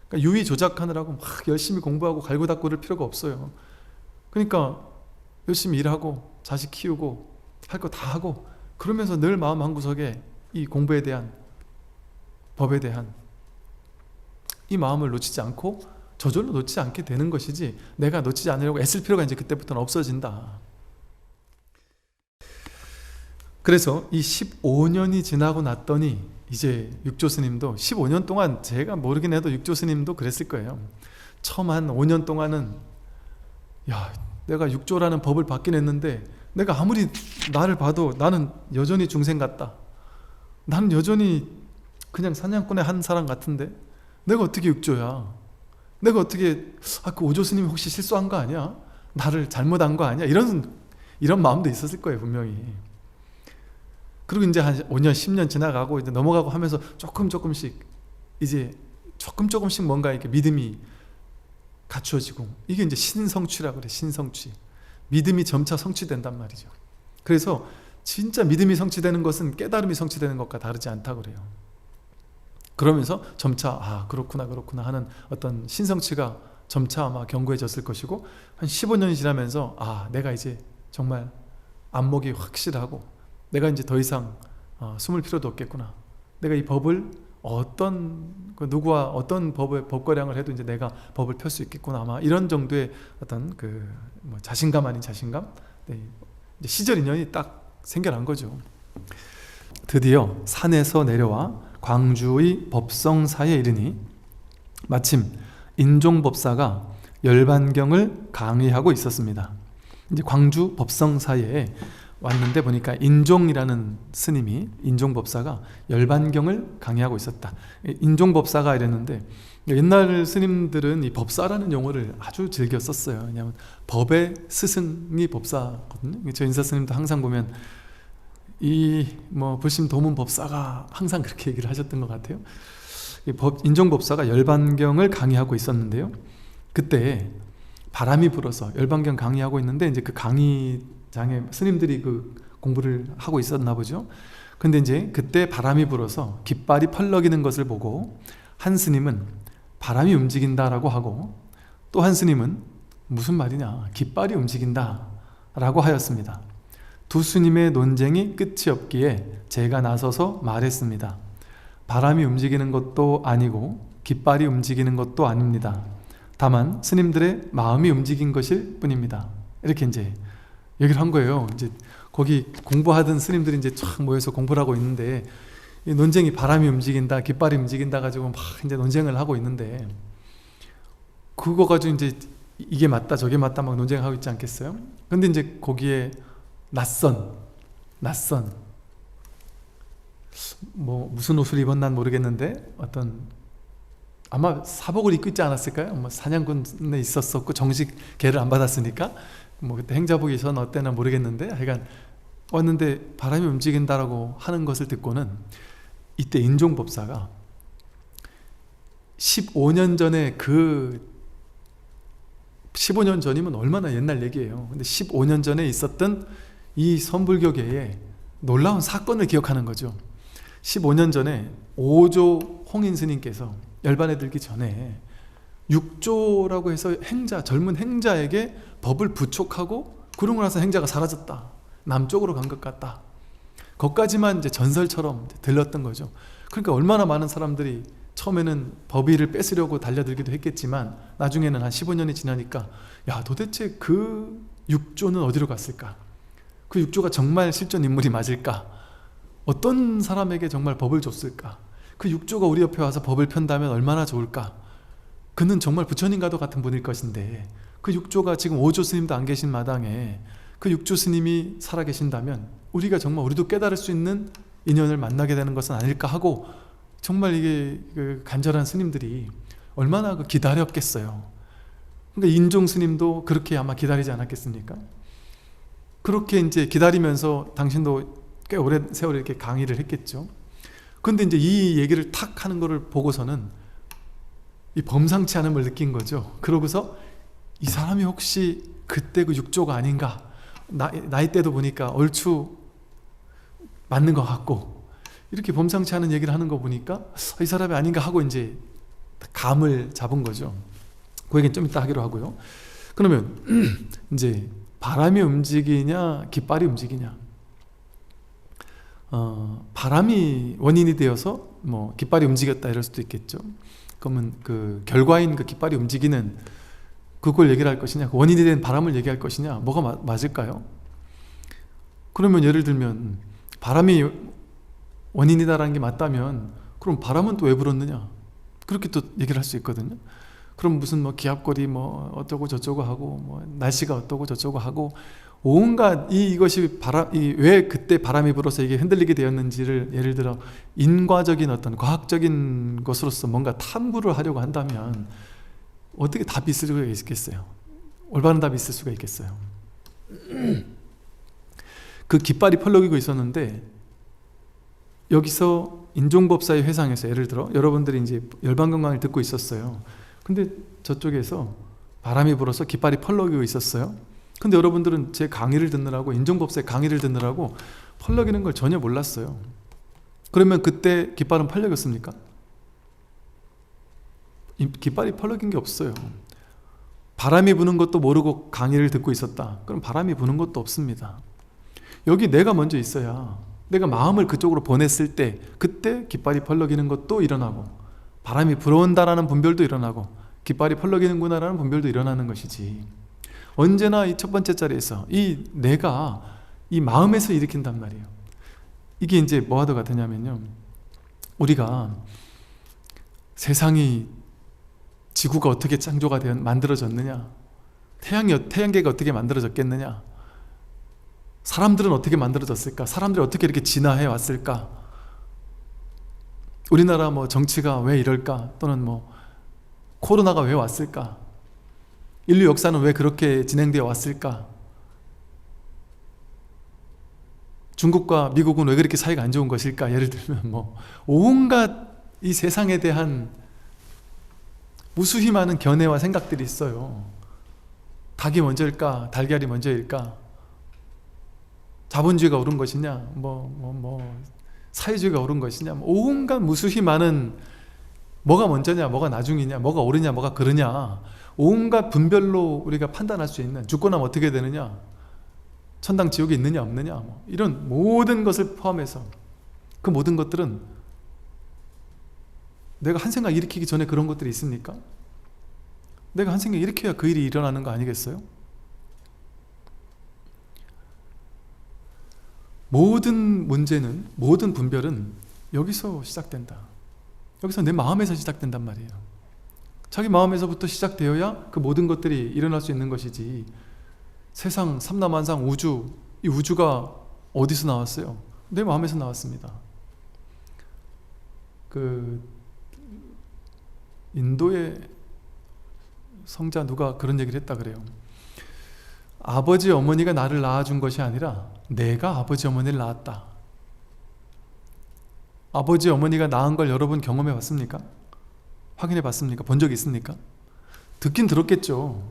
그러니까 유의 조작하느라고 막 열심히 공부하고 갈고 닦고 그럴 필요가 없어요. 그러니까 열심히 일하고 자식 키우고 할 거 다 하고, 그러면서 늘 마음 한구석에 이 공부에 대한, 법에 대한 이 마음을 놓치지 않고 저절로 놓치지 않게 되는 것이지, 내가 놓치지 않으려고 애쓸 필요가 이제 그때부터는 없어진다. 그래서 이 15년이 지나고 났더니 이제 육조 스님도 15년 동안, 제가 모르긴 해도 육조 스님도 그랬을 거예요. 처음 한 5년 동안은 야, 내가 육조라는 법을 받긴 했는데 내가 아무리 나를 봐도 나는 여전히 중생 같다, 나는 여전히 그냥 사냥꾼의 한 사람 같은데 내가 어떻게 육조야, 내가 어떻게 그 오조 스님이 혹시 실수한 거 아니야, 나를 잘못한 거 아니야, 이런 마음도 있었을 거예요, 분명히. 그리고 이제 한 5년 10년 지나가고 이제 넘어가고 하면서 조금씩 이제 조금씩 뭔가 이렇게 믿음이 갖추어지고, 이게 이제 신성취라고 그래. 신성취. 믿음이 점차 성취된단 말이죠. 그래서 진짜 믿음이 성취되는 것은 깨달음이 성취되는 것과 다르지 않다고 그래요. 그러면서 점차 그렇구나 하는 어떤 신성취가 점차 아마 견고해졌을 것이고, 한 15년이 지나면서 내가 이제 정말 안목이 확실하고 내가 이제 더 이상 숨을 필요도 없겠구나, 내가 이 법을 누구와 어떤 법거량을 해도 이제 내가 법을 펼 수 있겠구나, 아마 이런 정도의 어떤 자신감 아닌 자신감, 이제 시절 인연이 딱 생겨난 거죠. 드디어 산에서 내려와 광주의 법성사에 이르니 마침 인종법사가 열반경을 강의하고 있었습니다. 이제 광주 법성사에 왔는데 보니까 인종이라는 스님이, 인종법사가 열반경을 강의하고 있었다. 인종법사가 이랬는데, 옛날 스님들은 이 법사라는 용어를 아주 즐겨 썼어요. 왜냐하면 법의 스승이 법사거든요. 저 인사 스님도 항상 보면 불심 도문 법사가 항상 그렇게 얘기를 하셨던 것 같아요. 인종법사가 열반경을 강의하고 있었는데요, 그때 바람이 불어서 열반경 강의하고 있는데 이제 그 강의장에 스님들이 그 공부를 하고 있었나 보죠. 근데 이제 그때 바람이 불어서 깃발이 펄럭이는 것을 보고 한 스님은 바람이 움직인다라고 하고, 또 한 스님은 무슨 말이냐, 깃발이 움직인다 라고 하였습니다. 두 스님의 논쟁이 끝이 없기에 제가 나서서 말했습니다. 바람이 움직이는 것도 아니고 깃발이 움직이는 것도 아닙니다. 다만 스님들의 마음이 움직인 것일 뿐입니다. 이렇게 이제 얘기를 한 거예요. 이제 거기 공부하던 스님들이 이제 쫙 모여서 공부를 하고 있는데, 이 논쟁이 바람이 움직인다, 깃발이 움직인다 가지고 막 이제 논쟁을 하고 있는데, 그거 가지고 이제 이게 맞다 저게 맞다 막 논쟁하고 있지 않겠어요? 근데 이제 거기에 낯선 무슨 옷을 입었난 모르겠는데 어떤, 아마 사복을 입고 있지 않았을까요? 사냥꾼에 있었었고 정식 계를 안 받았으니까 그때 행자복이 있었나 어때나 모르겠는데, 하여간 왔는데 바람이 움직인다라고 하는 것을 듣고는, 이때 인종법사가 15년 전에 15년 전이면 얼마나 옛날 얘기예요. 근데 15년 전에 있었던 이 선불교계에 놀라운 사건을 기억하는 거죠. 15년 전에 오조 홍인 스님께서 열반에 들기 전에 육조라고 해서 젊은 행자에게 법을 부촉하고, 그러고 나서 행자가 사라졌다, 남쪽으로 간 것 같다, 거기까지만 이제 전설처럼 들렸던 거죠. 그러니까 얼마나 많은 사람들이 처음에는 법의를 뺏으려고 달려들기도 했겠지만, 나중에는 한 15년이 지나니까 도대체 그 육조는 어디로 갔을까, 그 육조가 정말 실존 인물이 맞을까, 어떤 사람에게 정말 법을 줬을까, 그 육조가 우리 옆에 와서 법을 편다면 얼마나 좋을까, 그는 정말 부처님과도 같은 분일 것인데 그 육조가 지금 오조 스님도 안 계신 마당에 그 육조 스님이 살아계신다면 우리가 정말 우리도 깨달을 수 있는 인연을 만나게 되는 것은 아닐까 하고, 정말 이게 그 간절한 스님들이 얼마나 그 기다렸겠어요. 그러니까 인종 스님도 그렇게 아마 기다리지 않았겠습니까? 그렇게 이제 기다리면서 당신도 꽤 오랜 세월 이렇게 강의를 했겠죠. 근데 이제 이 얘기를 탁 하는 거를 보고서는 이 범상치 않음을 느낀 거죠. 그러고서 이 사람이 혹시 그때 그 육조가 아닌가, 나이대도 보니까 얼추 맞는 것 같고, 이렇게 범상치 않은 얘기를 하는 거 보니까 이 사람이 아닌가 하고 이제 감을 잡은 거죠. 그 얘기는 좀 이따 하기로 하고요. 그러면 이제 바람이 움직이냐 깃발이 움직이냐, 바람이 원인이 되어서 뭐 깃발이 움직였다 이럴 수도 있겠죠. 그러면 그 결과인 그 깃발이 움직이는 그걸 얘기를 할 것이냐, 그 원인이 된 바람을 얘기할 것이냐, 뭐가 맞을까요? 그러면 예를 들면 바람이 원인이다라는 게 맞다면 그럼 바람은 또 왜 불었느냐, 그렇게 또 얘기를 할 수 있거든요. 그럼 무슨 뭐 기압골이 뭐 어쩌고 저쩌고 하고 뭐 날씨가 어떠고 저쩌고 하고 온갖 이것이 왜 그때 바람이 불어서 이게 흔들리게 되었는지를 예를 들어 인과적인 어떤 과학적인 것으로서 뭔가 탐구를 하려고 한다면 어떻게 답이 있을 수가 있겠어요? 올바른 답이 있을 수가 있겠어요? 그 깃발이 펄럭이고 있었는데 여기서 인종법사의 회상에서 예를 들어 여러분들이 이제 열반건강을 듣고 있었어요. 근데 저쪽에서 바람이 불어서 깃발이 펄럭이고 있었어요. 근데 여러분들은 제 강의를 듣느라고, 인종법사의 강의를 듣느라고 펄럭이는 걸 전혀 몰랐어요. 그러면 그때 깃발은 펄럭였습니까? 깃발이 펄럭인 게 없어요. 바람이 부는 것도 모르고 강의를 듣고 있었다. 그럼 바람이 부는 것도 없습니다. 여기 내가 먼저 있어야, 내가 마음을 그쪽으로 보냈을 때 그때 깃발이 펄럭이는 것도 일어나고 바람이 불어온다라는 분별도 일어나고 깃발이 펄럭이는구나라는 분별도 일어나는 것이지, 언제나 이 첫 번째 자리에서 이 내가 이 마음에서 일으킨단 말이에요. 이게 이제 뭐와도 같으냐면요, 우리가 세상이, 지구가 어떻게 창조가 만들어졌느냐, 태양계가 어떻게 만들어졌겠느냐, 사람들은 어떻게 만들어졌을까, 사람들이 어떻게 이렇게 진화해 왔을까, 우리나라 뭐 정치가 왜 이럴까, 또는 뭐 코로나가 왜 왔을까, 인류 역사는 왜 그렇게 진행되어 왔을까, 중국과 미국은 왜 그렇게 사이가 안 좋은 것일까, 예를 들면 뭐 온갖 이 세상에 대한 무수히 많은 견해와 생각들이 있어요. 닭이 먼저일까, 달걀이 먼저일까, 자본주의가 옳은 것이냐, 사회주의가 옳은 것이냐, 온갖 무수히 많은, 뭐가 먼저냐, 뭐가 나중이냐, 뭐가 옳으냐, 뭐가 그르냐, 온갖 분별로 우리가 판단할 수 있는, 죽고 나면 어떻게 되느냐, 천당 지옥이 있느냐 없느냐, 이런 모든 것을 포함해서 그 모든 것들은 내가 한 생각 일으키기 전에 그런 것들이 있습니까? 내가 한 생각 일으켜야 그 일이 일어나는 거 아니겠어요? 모든 문제는, 모든 분별은 여기서 시작된다. 여기서 내 마음에서 시작된단 말이에요. 자기 마음에서부터 시작되어야 그 모든 것들이 일어날 수 있는 것이지, 세상, 삼라만상, 우주, 이 우주가 어디서 나왔어요? 내 마음에서 나왔습니다. 그 인도의 성자 누가 그런 얘기를 했다 그래요. 아버지 어머니가 나를 낳아준 것이 아니라 내가 아버지 어머니를 낳았다. 아버지 어머니가 낳은 걸 여러분 경험해 봤습니까? 확인해 봤습니까? 본 적 있습니까? 듣긴 들었겠죠.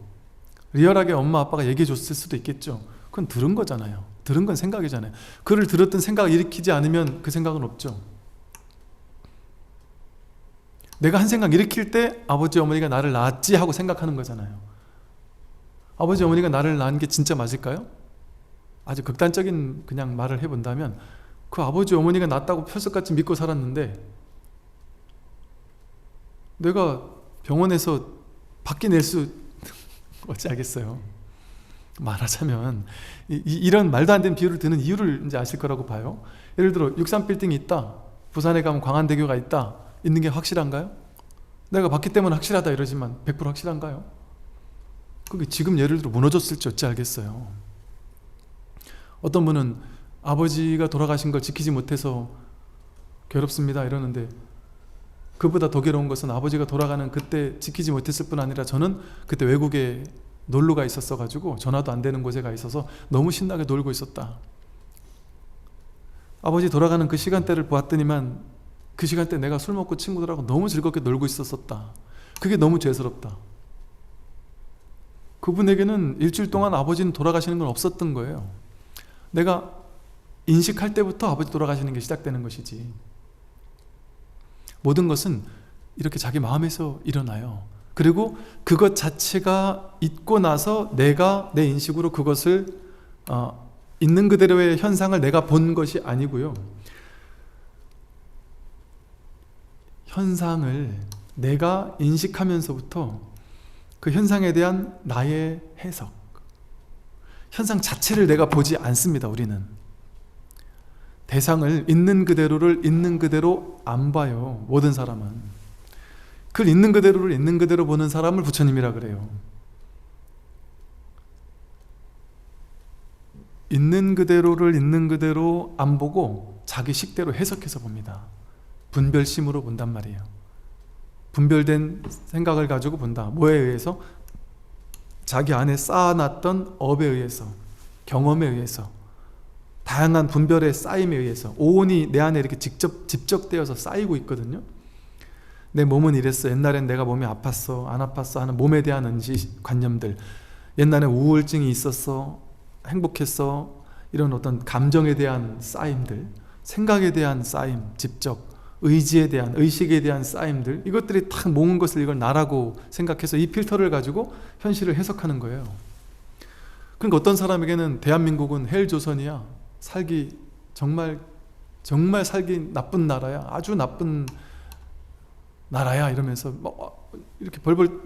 리얼하게 엄마 아빠가 얘기해 줬을 수도 있겠죠. 그건 들은 거잖아요. 들은 건 생각이잖아요. 그를 들었던 생각을 일으키지 않으면 그 생각은 없죠. 내가 한 생각 일으킬 때 아버지 어머니가 나를 낳았지 하고 생각하는 거잖아요. 아버지 어머니가 나를 낳은 게 진짜 맞을까요? 아주 극단적인 그냥 말을 해본다면 그 아버지 어머니가 낳았다고 펄썩같이 믿고 살았는데 내가 병원에서 바뀌낼 수 어찌하겠어요. 말하자면 이런 말도 안 되는 비유를 드는 이유를 이제 아실 거라고 봐요. 예를 들어 63빌딩이 있다, 부산에 가면 광안대교가 있다, 있는 게 확실한가요? 내가 봤기 때문에 확실하다 이러지만 100% 확실한가요? 그게 지금 예를 들어 무너졌을지 어찌 알겠어요. 어떤 분은 아버지가 돌아가신 걸 지키지 못해서 괴롭습니다 이러는데, 그보다 더 괴로운 것은 아버지가 돌아가는 그때 지키지 못했을 뿐 아니라 저는 그때 외국에 놀러가 있었어 가지고 전화도 안 되는 곳에 가 있어서 너무 신나게 놀고 있었다. 아버지 돌아가는 그 시간대를 보았더니만 그 시간대 내가 술 먹고 친구들하고 너무 즐겁게 놀고 있었었다. 그게 너무 죄스럽다. 그분에게는 일주일 동안 아버지는 돌아가시는 건 없었던 거예요. 내가 인식할 때부터 아버지 돌아가시는 게 시작되는 것이지. 모든 것은 이렇게 자기 마음에서 일어나요. 그리고 그것 자체가 있고 나서 내가 내 인식으로 그것을 있는 그대로의 현상을 내가 본 것이 아니고요, 현상을 내가 인식하면서부터 그 현상에 대한 나의 해석, 현상 자체를 내가 보지 않습니다. 우리는 대상을 있는 그대로를 있는 그대로 안 봐요. 모든 사람은 그걸 있는 그대로를 있는 그대로 보는 사람을 부처님이라 그래요. 있는 그대로를 있는 그대로 안 보고 자기 식대로 해석해서 봅니다. 분별심으로 본단 말이에요. 분별된 생각을 가지고 본다. 뭐에 의해서? 자기 안에 쌓아놨던 업에 의해서, 경험에 의해서, 다양한 분별의 쌓임에 의해서 오온이 내 안에 이렇게 집적되어서 쌓이고 있거든요. 내 몸은 이랬어, 옛날엔 내가 몸이 아팠어, 안 아팠어 하는 몸에 대한 관념들, 옛날에 우울증이 있었어, 행복했어, 이런 어떤 감정에 대한 쌓임들, 생각에 대한 쌓임, 집적, 의지에 대한, 의식에 대한 쌓임들, 이것들이 탁 모은 것을 이걸 나라고 생각해서 이 필터를 가지고 현실을 해석하는 거예요. 그러니까 어떤 사람에게는 대한민국은 헬조선이야, 살기 정말 살기 나쁜 나라야, 아주 나쁜 나라야, 이러면서 이렇게 벌벌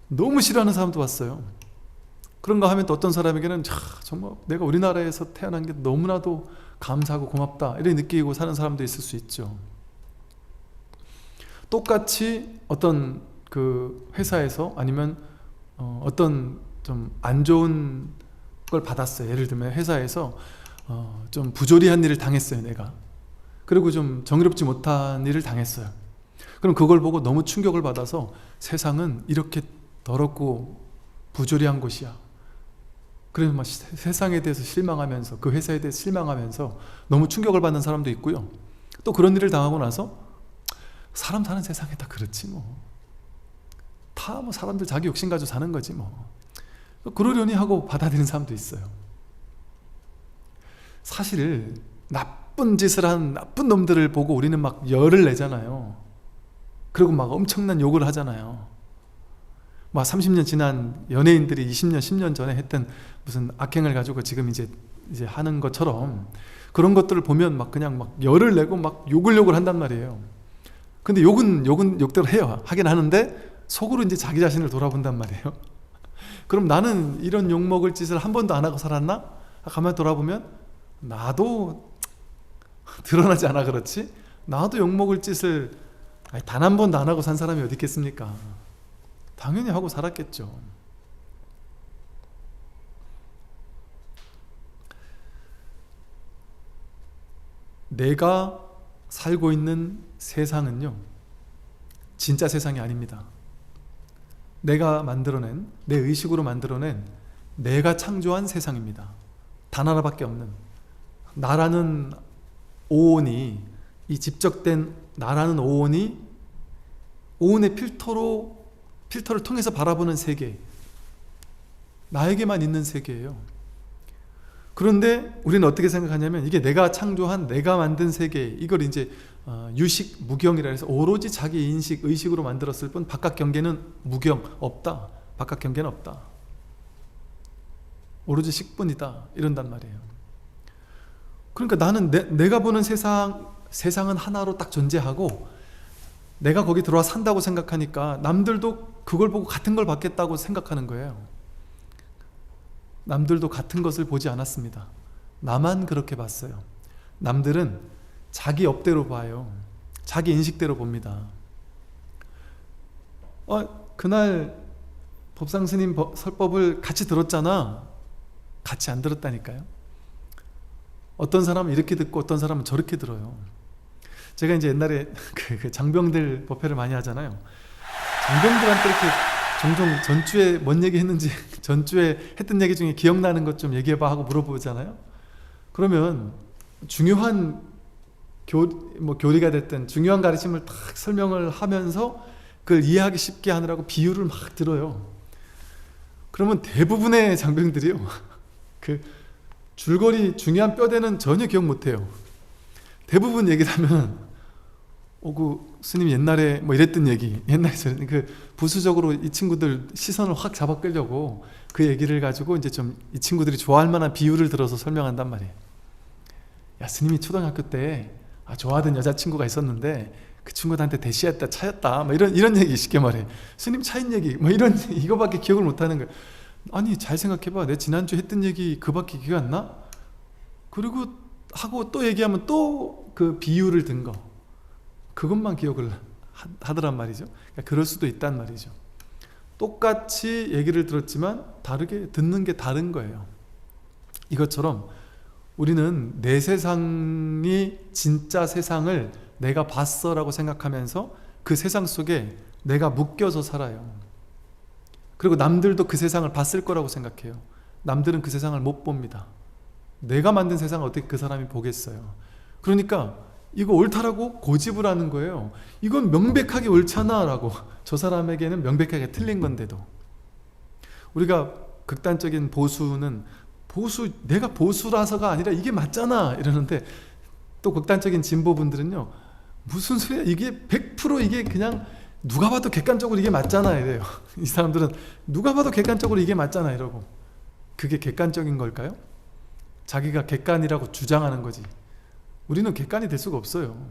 너무 싫어하는 사람도 봤어요. 그런가 하면 또 어떤 사람에게는 정말 내가 우리나라에서 태어난 게 너무나도 감사하고 고맙다, 이렇게 느끼고 사는 사람도 있을 수 있죠. 똑같이 어떤 그 회사에서 아니면 어떤 좀 안 좋은 걸 받았어요. 예를 들면 회사에서 좀 부조리한 일을 당했어요, 내가. 그리고 좀 정의롭지 못한 일을 당했어요. 그럼 그걸 보고 너무 충격을 받아서 세상은 이렇게 더럽고 부조리한 곳이야, 그래서 막 세상에 대해서 실망하면서, 그 회사에 대해서 실망하면서 너무 충격을 받는 사람도 있고요, 또 그런 일을 당하고 나서 사람 사는 세상에 다 그렇지 뭐, 다 뭐 사람들 자기 욕심 가지고 사는 거지 뭐, 그러려니 하고 받아들이는 사람도 있어요. 사실 나쁜 짓을 한 나쁜 놈들을 보고 우리는 막 열을 내잖아요. 그리고 막 엄청난 욕을 하잖아요. 막 30년 지난 연예인들이 20년, 10년 전에 했던 무슨 악행을 가지고 지금 이제 하는 것처럼, 그런 것들을 보면 막 그냥 막 열을 내고 막 욕을 한단 말이에요. 근데 욕은 욕대로 해요. 하긴 하는데 속으로 이제 자기 자신을 돌아본단 말이에요. 그럼 나는 이런 욕먹을 짓을 한 번도 안 하고 살았나? 가만히 돌아보면 나도 드러나지 않아 그렇지? 나도 욕먹을 짓을 단 한 번도 안 하고 산 사람이 어디 있겠습니까? 당연히 하고 살았겠죠. 내가 살고 있는 세상은요, 진짜 세상이 아닙니다. 내가 만들어낸, 내 의식으로 만들어낸, 내가 창조한 세상입니다. 단 하나밖에 없는 나라는 오온이, 이 집적된 나라는 오온이 오온의 필터를 통해서 바라보는 세계, 나에게만 있는 세계예요. 그런데 우리는 어떻게 생각하냐면 이게 내가 창조한, 내가 만든 세계, 이걸 이제 유식 무경이라 해서 오로지 자기 인식, 의식으로 만들었을 뿐 바깥 경계는 무경, 없다. 바깥 경계는 없다. 오로지 식뿐이다, 이런단 말이에요. 그러니까 나는 내가 보는 세상은 하나로 딱 존재하고, 내가 거기 들어와 산다고 생각하니까 남들도 그걸 보고 같은 걸 받겠다고 생각하는 거예요. 남들도 같은 것을 보지 않았습니다. 나만 그렇게 봤어요. 남들은 자기 업대로 봐요. 자기 인식대로 봅니다. 그날 법상 스님 설법을 같이 들었잖아. 같이 안 들었다니까요. 어떤 사람은 이렇게 듣고 어떤 사람은 저렇게 들어요. 제가 이제 옛날에 그 장병들 법회를 많이 하잖아요. 장병들한테 이렇게 종종 전주에 뭔 얘기 했는지 전주에 했던 얘기 중에 기억나는 것 좀 얘기해봐 하고 물어보잖아요. 그러면 중요한 교리가 됐든 중요한 가르침을 딱 설명을 하면서 그걸 이해하기 쉽게 하느라고 비유를 막 들어요. 그러면 대부분의 장병들이요, 그 줄거리 중요한 뼈대는 전혀 기억 못해요. 대부분 얘기를 하면 그 스님 옛날에 뭐 이랬던 얘기, 옛날에 그 부수적으로 이 친구들 시선을 확 잡아 끌려고 그 얘기를 가지고 이제 좀 이 친구들이 좋아할 만한 비유를 들어서 설명한단 말이에요. 야, 스님이 초등학교 때 좋아하던 여자친구가 있었는데 그 친구한테 대시했다, 차였다, 뭐 이런 얘기 쉽게 말해. 스님 차인 얘기 뭐 이런 이거밖에 기억을 못하는 거예요. 아니 잘 생각해봐, 내 지난주 했던 얘기 그밖에 기억 안 나? 그리고 하고 또 얘기하면 또 그 비유를 든 거, 그것만 기억을 하더란 말이죠. 그러니까 그럴 수도 있단 말이죠. 똑같이 얘기를 들었지만 다르게 듣는 게 다른 거예요. 이것처럼 우리는 내 세상이 진짜 세상을 내가 봤어 라고 생각하면서 그 세상 속에 내가 묶여서 살아요. 그리고 남들도 그 세상을 봤을 거라고 생각해요. 남들은 그 세상을 못 봅니다. 내가 만든 세상을 어떻게 그 사람이 보겠어요. 그러니까 이거 옳다라고 고집을 하는 거예요. 이건 명백하게 옳잖아 라고. 저 사람에게는 명백하게 틀린 건데도. 우리가 극단적인 보수는 내가 보수라서가 아니라 이게 맞잖아 이러는데, 또 극단적인 진보분들은요, 무슨 소리야, 이게 100% 이게 그냥 누가 봐도 객관적으로 이게 맞잖아 이래요. 이 사람들은 누가 봐도 객관적으로 이게 맞잖아 이러고. 그게 객관적인 걸까요? 자기가 객관이라고 주장하는 거지. 우리는 객관이 될 수가 없어요.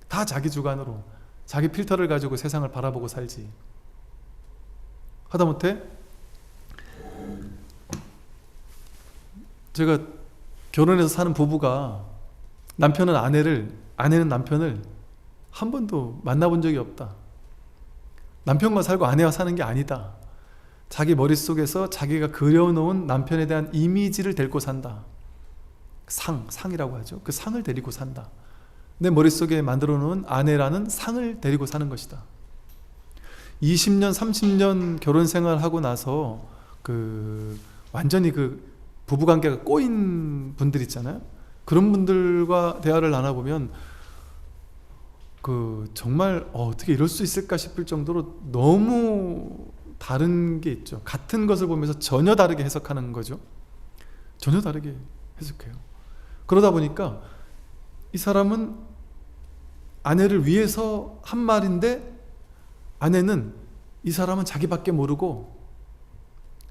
다 자기 주관으로 자기 필터를 가지고 세상을 바라보고 살지. 하다못해 제가 결혼해서 사는 부부가 남편은 아내는 남편을 한 번도 만나본 적이 없다. 남편과 살고 아내와 사는 게 아니다. 자기 머릿속에서 자기가 그려놓은 남편에 대한 이미지를 데리고 산다. 상이라고 하죠. 그 상을 데리고 산다. 내 머릿속에 만들어 놓은 아내라는 상을 데리고 사는 것이다. 20년 30년 결혼 생활하고 나서 완전히 부부관계가 꼬인 분들 있잖아요. 그런 분들과 대화를 나눠보면 정말 어떻게 이럴 수 있을까 싶을 정도로 너무 다른 게 있죠. 같은 것을 보면서 전혀 다르게 해석하는 거죠. 전혀 다르게 해석해요. 그러다 보니까 이 사람은 아내를 위해서 한 말인데, 아내는 이 사람은 자기밖에 모르고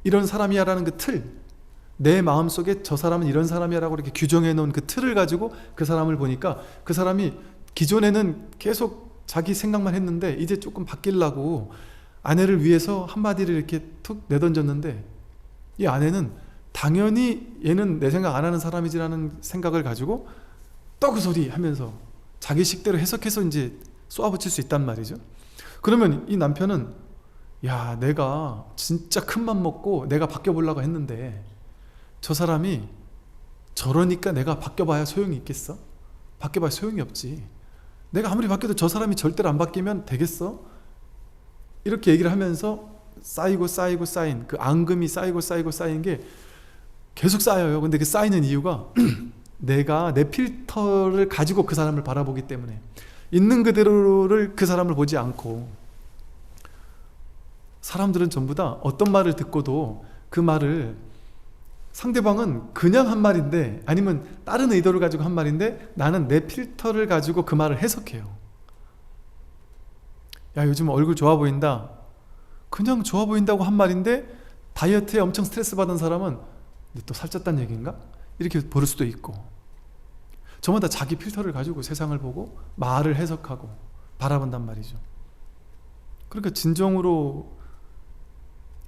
이런 사람이야 라는 그 틀, 내 마음속에 저 사람은 이런 사람이야 라고 이렇게 규정해 놓은 그 틀을 가지고 그 사람을 보니까, 그 사람이 기존에는 계속 자기 생각만 했는데 이제 조금 바뀌려고 아내를 위해서 한마디를 이렇게 툭 내던졌는데, 이 아내는 당연히 얘는 내 생각 안 하는 사람이지라는 생각을 가지고 또 그 소리 하면서 자기 식대로 해석해서 이제 쏘아붙일 수 있단 말이죠. 그러면 이 남편은, 야, 내가 진짜 큰 맘 먹고 내가 바뀌어보려고 했는데 저 사람이 저러니까 내가 바뀌어봐야 소용이 있겠어? 바뀌어봐야 소용이 없지. 내가 아무리 바뀌어도 저 사람이 절대로 안 바뀌면 되겠어? 이렇게 얘기를 하면서 쌓이고 쌓인 그 앙금이 쌓이고 쌓인 게 계속 쌓여요. 근데 그 쌓이는 이유가 내가 내 필터를 가지고 그 사람을 바라보기 때문에, 있는 그대로를 그 사람을 보지 않고. 사람들은 전부 다 어떤 말을 듣고도 그 말을, 상대방은 그냥 한 말인데 아니면 다른 의도를 가지고 한 말인데 나는 내 필터를 가지고 그 말을 해석해요. 야, 요즘 얼굴 좋아 보인다. 그냥 좋아 보인다고 한 말인데 다이어트에 엄청 스트레스 받은 사람은 또 살쪘다는 얘기인가? 이렇게 볼 수도 있고. 저마다 자기 필터를 가지고 세상을 보고 말을 해석하고 바라본단 말이죠. 그러니까 진정으로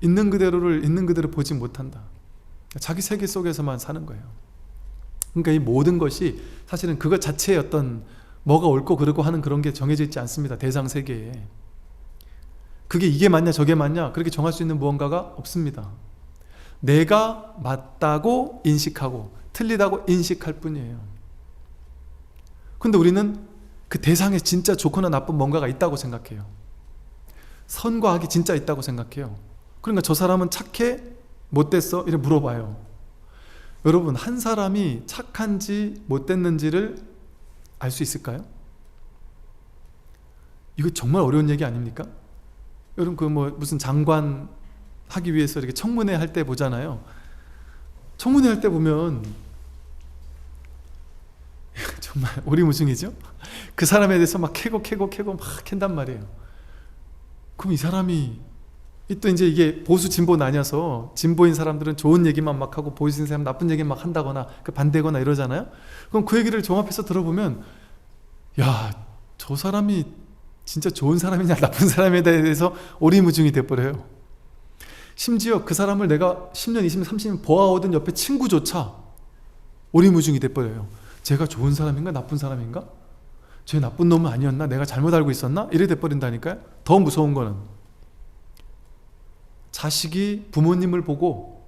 있는 그대로를 있는 그대로 보지 못한다. 자기 세계 속에서만 사는 거예요. 그러니까 이 모든 것이 사실은 그것 자체의 어떤 뭐가 옳고 그르고 하는 그런 게 정해져 있지 않습니다. 대상 세계에. 그게 이게 맞냐 저게 맞냐 그렇게 정할 수 있는 무언가가 없습니다. 내가 맞다고 인식하고 틀리다고 인식할 뿐이에요. 근데 우리는 그 대상에 진짜 좋거나 나쁜 뭔가가 있다고 생각해요. 선과 악이 진짜 있다고 생각해요. 그러니까 저 사람은 착해? 못됐어? 이렇게 물어봐요. 여러분, 한 사람이 착한지 못됐는지를 알 수 있을까요? 이거 정말 어려운 얘기 아닙니까? 여러분, 그 무슨 장관 하기 위해서 이렇게 청문회 할 때 보잖아요. 청문회 할 때 보면 정말 오리무중이죠? 그 사람에 대해서 막 캐고 막 캔단 말이에요. 그럼 이 사람이 또 이제 이게 보수 진보 나뉘어서 진보인 사람들은 좋은 얘기만 막 하고 보수인 사람은 나쁜 얘기 막 한다거나 그 반대거나 이러잖아요. 그럼 그 얘기를 종합해서 들어보면 야, 저 사람이 진짜 좋은 사람이냐 나쁜 사람에 대해서 오리무중이 돼버려요. 심지어 그 사람을 내가 10년, 20년, 30년 보아오던 옆에 친구조차 오리무중이 돼버려요. 제가 좋은 사람인가 나쁜 사람인가? 쟤 나쁜 놈은 아니었나? 내가 잘못 알고 있었나? 이래 돼버린다니까요. 더 무서운 거는 자식이 부모님을 보고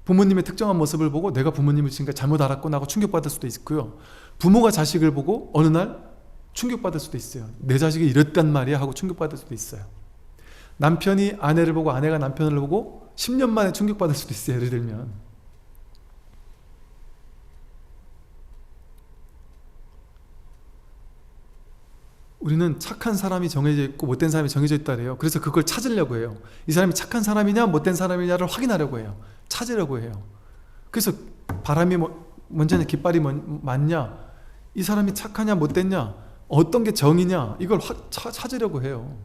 부모님의 특정한 모습을 보고 내가 부모님을 지금까지 잘못 알았구나 하고 충격받을 수도 있고요. 부모가 자식을 보고 어느 날 충격받을 수도 있어요. 내 자식이 이랬단 말이야 하고 충격받을 수도 있어요. 남편이 아내를 보고 아내가 남편을 보고 10년 만에 충격받을 수도 있어요. 예를 들면 우리는 착한 사람이 정해져 있고 못된 사람이 정해져 있다 그래요. 그래서 그걸 찾으려고 해요. 이 사람이 착한 사람이냐 못된 사람이냐를 확인하려고 해요. 찾으려고 해요. 그래서 바람이 먼저냐 깃발이 맞냐, 이 사람이 착하냐 못됐냐, 어떤 게 정이냐, 이걸 찾으려고 해요.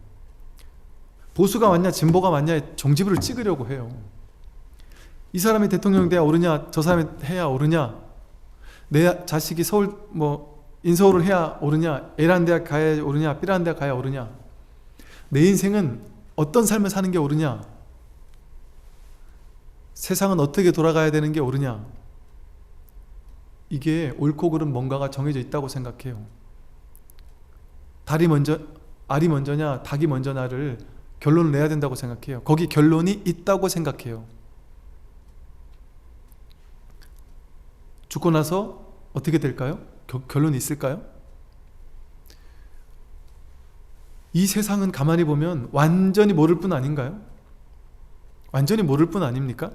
보수가 맞냐 진보가 맞냐에 종지부를 찍으려고 해요. 이 사람이 대통령 돼야 오르냐 저 사람이 해야 오르냐, 내 자식이 서울 인서울을 해야 오르냐, A라는 대학 가야 오르냐 B라는 대학 가야 오르냐, 내 인생은 어떤 삶을 사는 게 오르냐, 세상은 어떻게 돌아가야 되는 게 오르냐, 이게 옳고 그른 뭔가가 정해져 있다고 생각해요. 알이 먼저냐 닭이 먼저냐를 결론을 내야 된다고 생각해요. 거기 결론이 있다고 생각해요. 죽고 나서 어떻게 될까요? 결론이 있을까요? 이 세상은 가만히 보면 완전히 모를 뿐 아닌가요? 완전히 모를 뿐 아닙니까?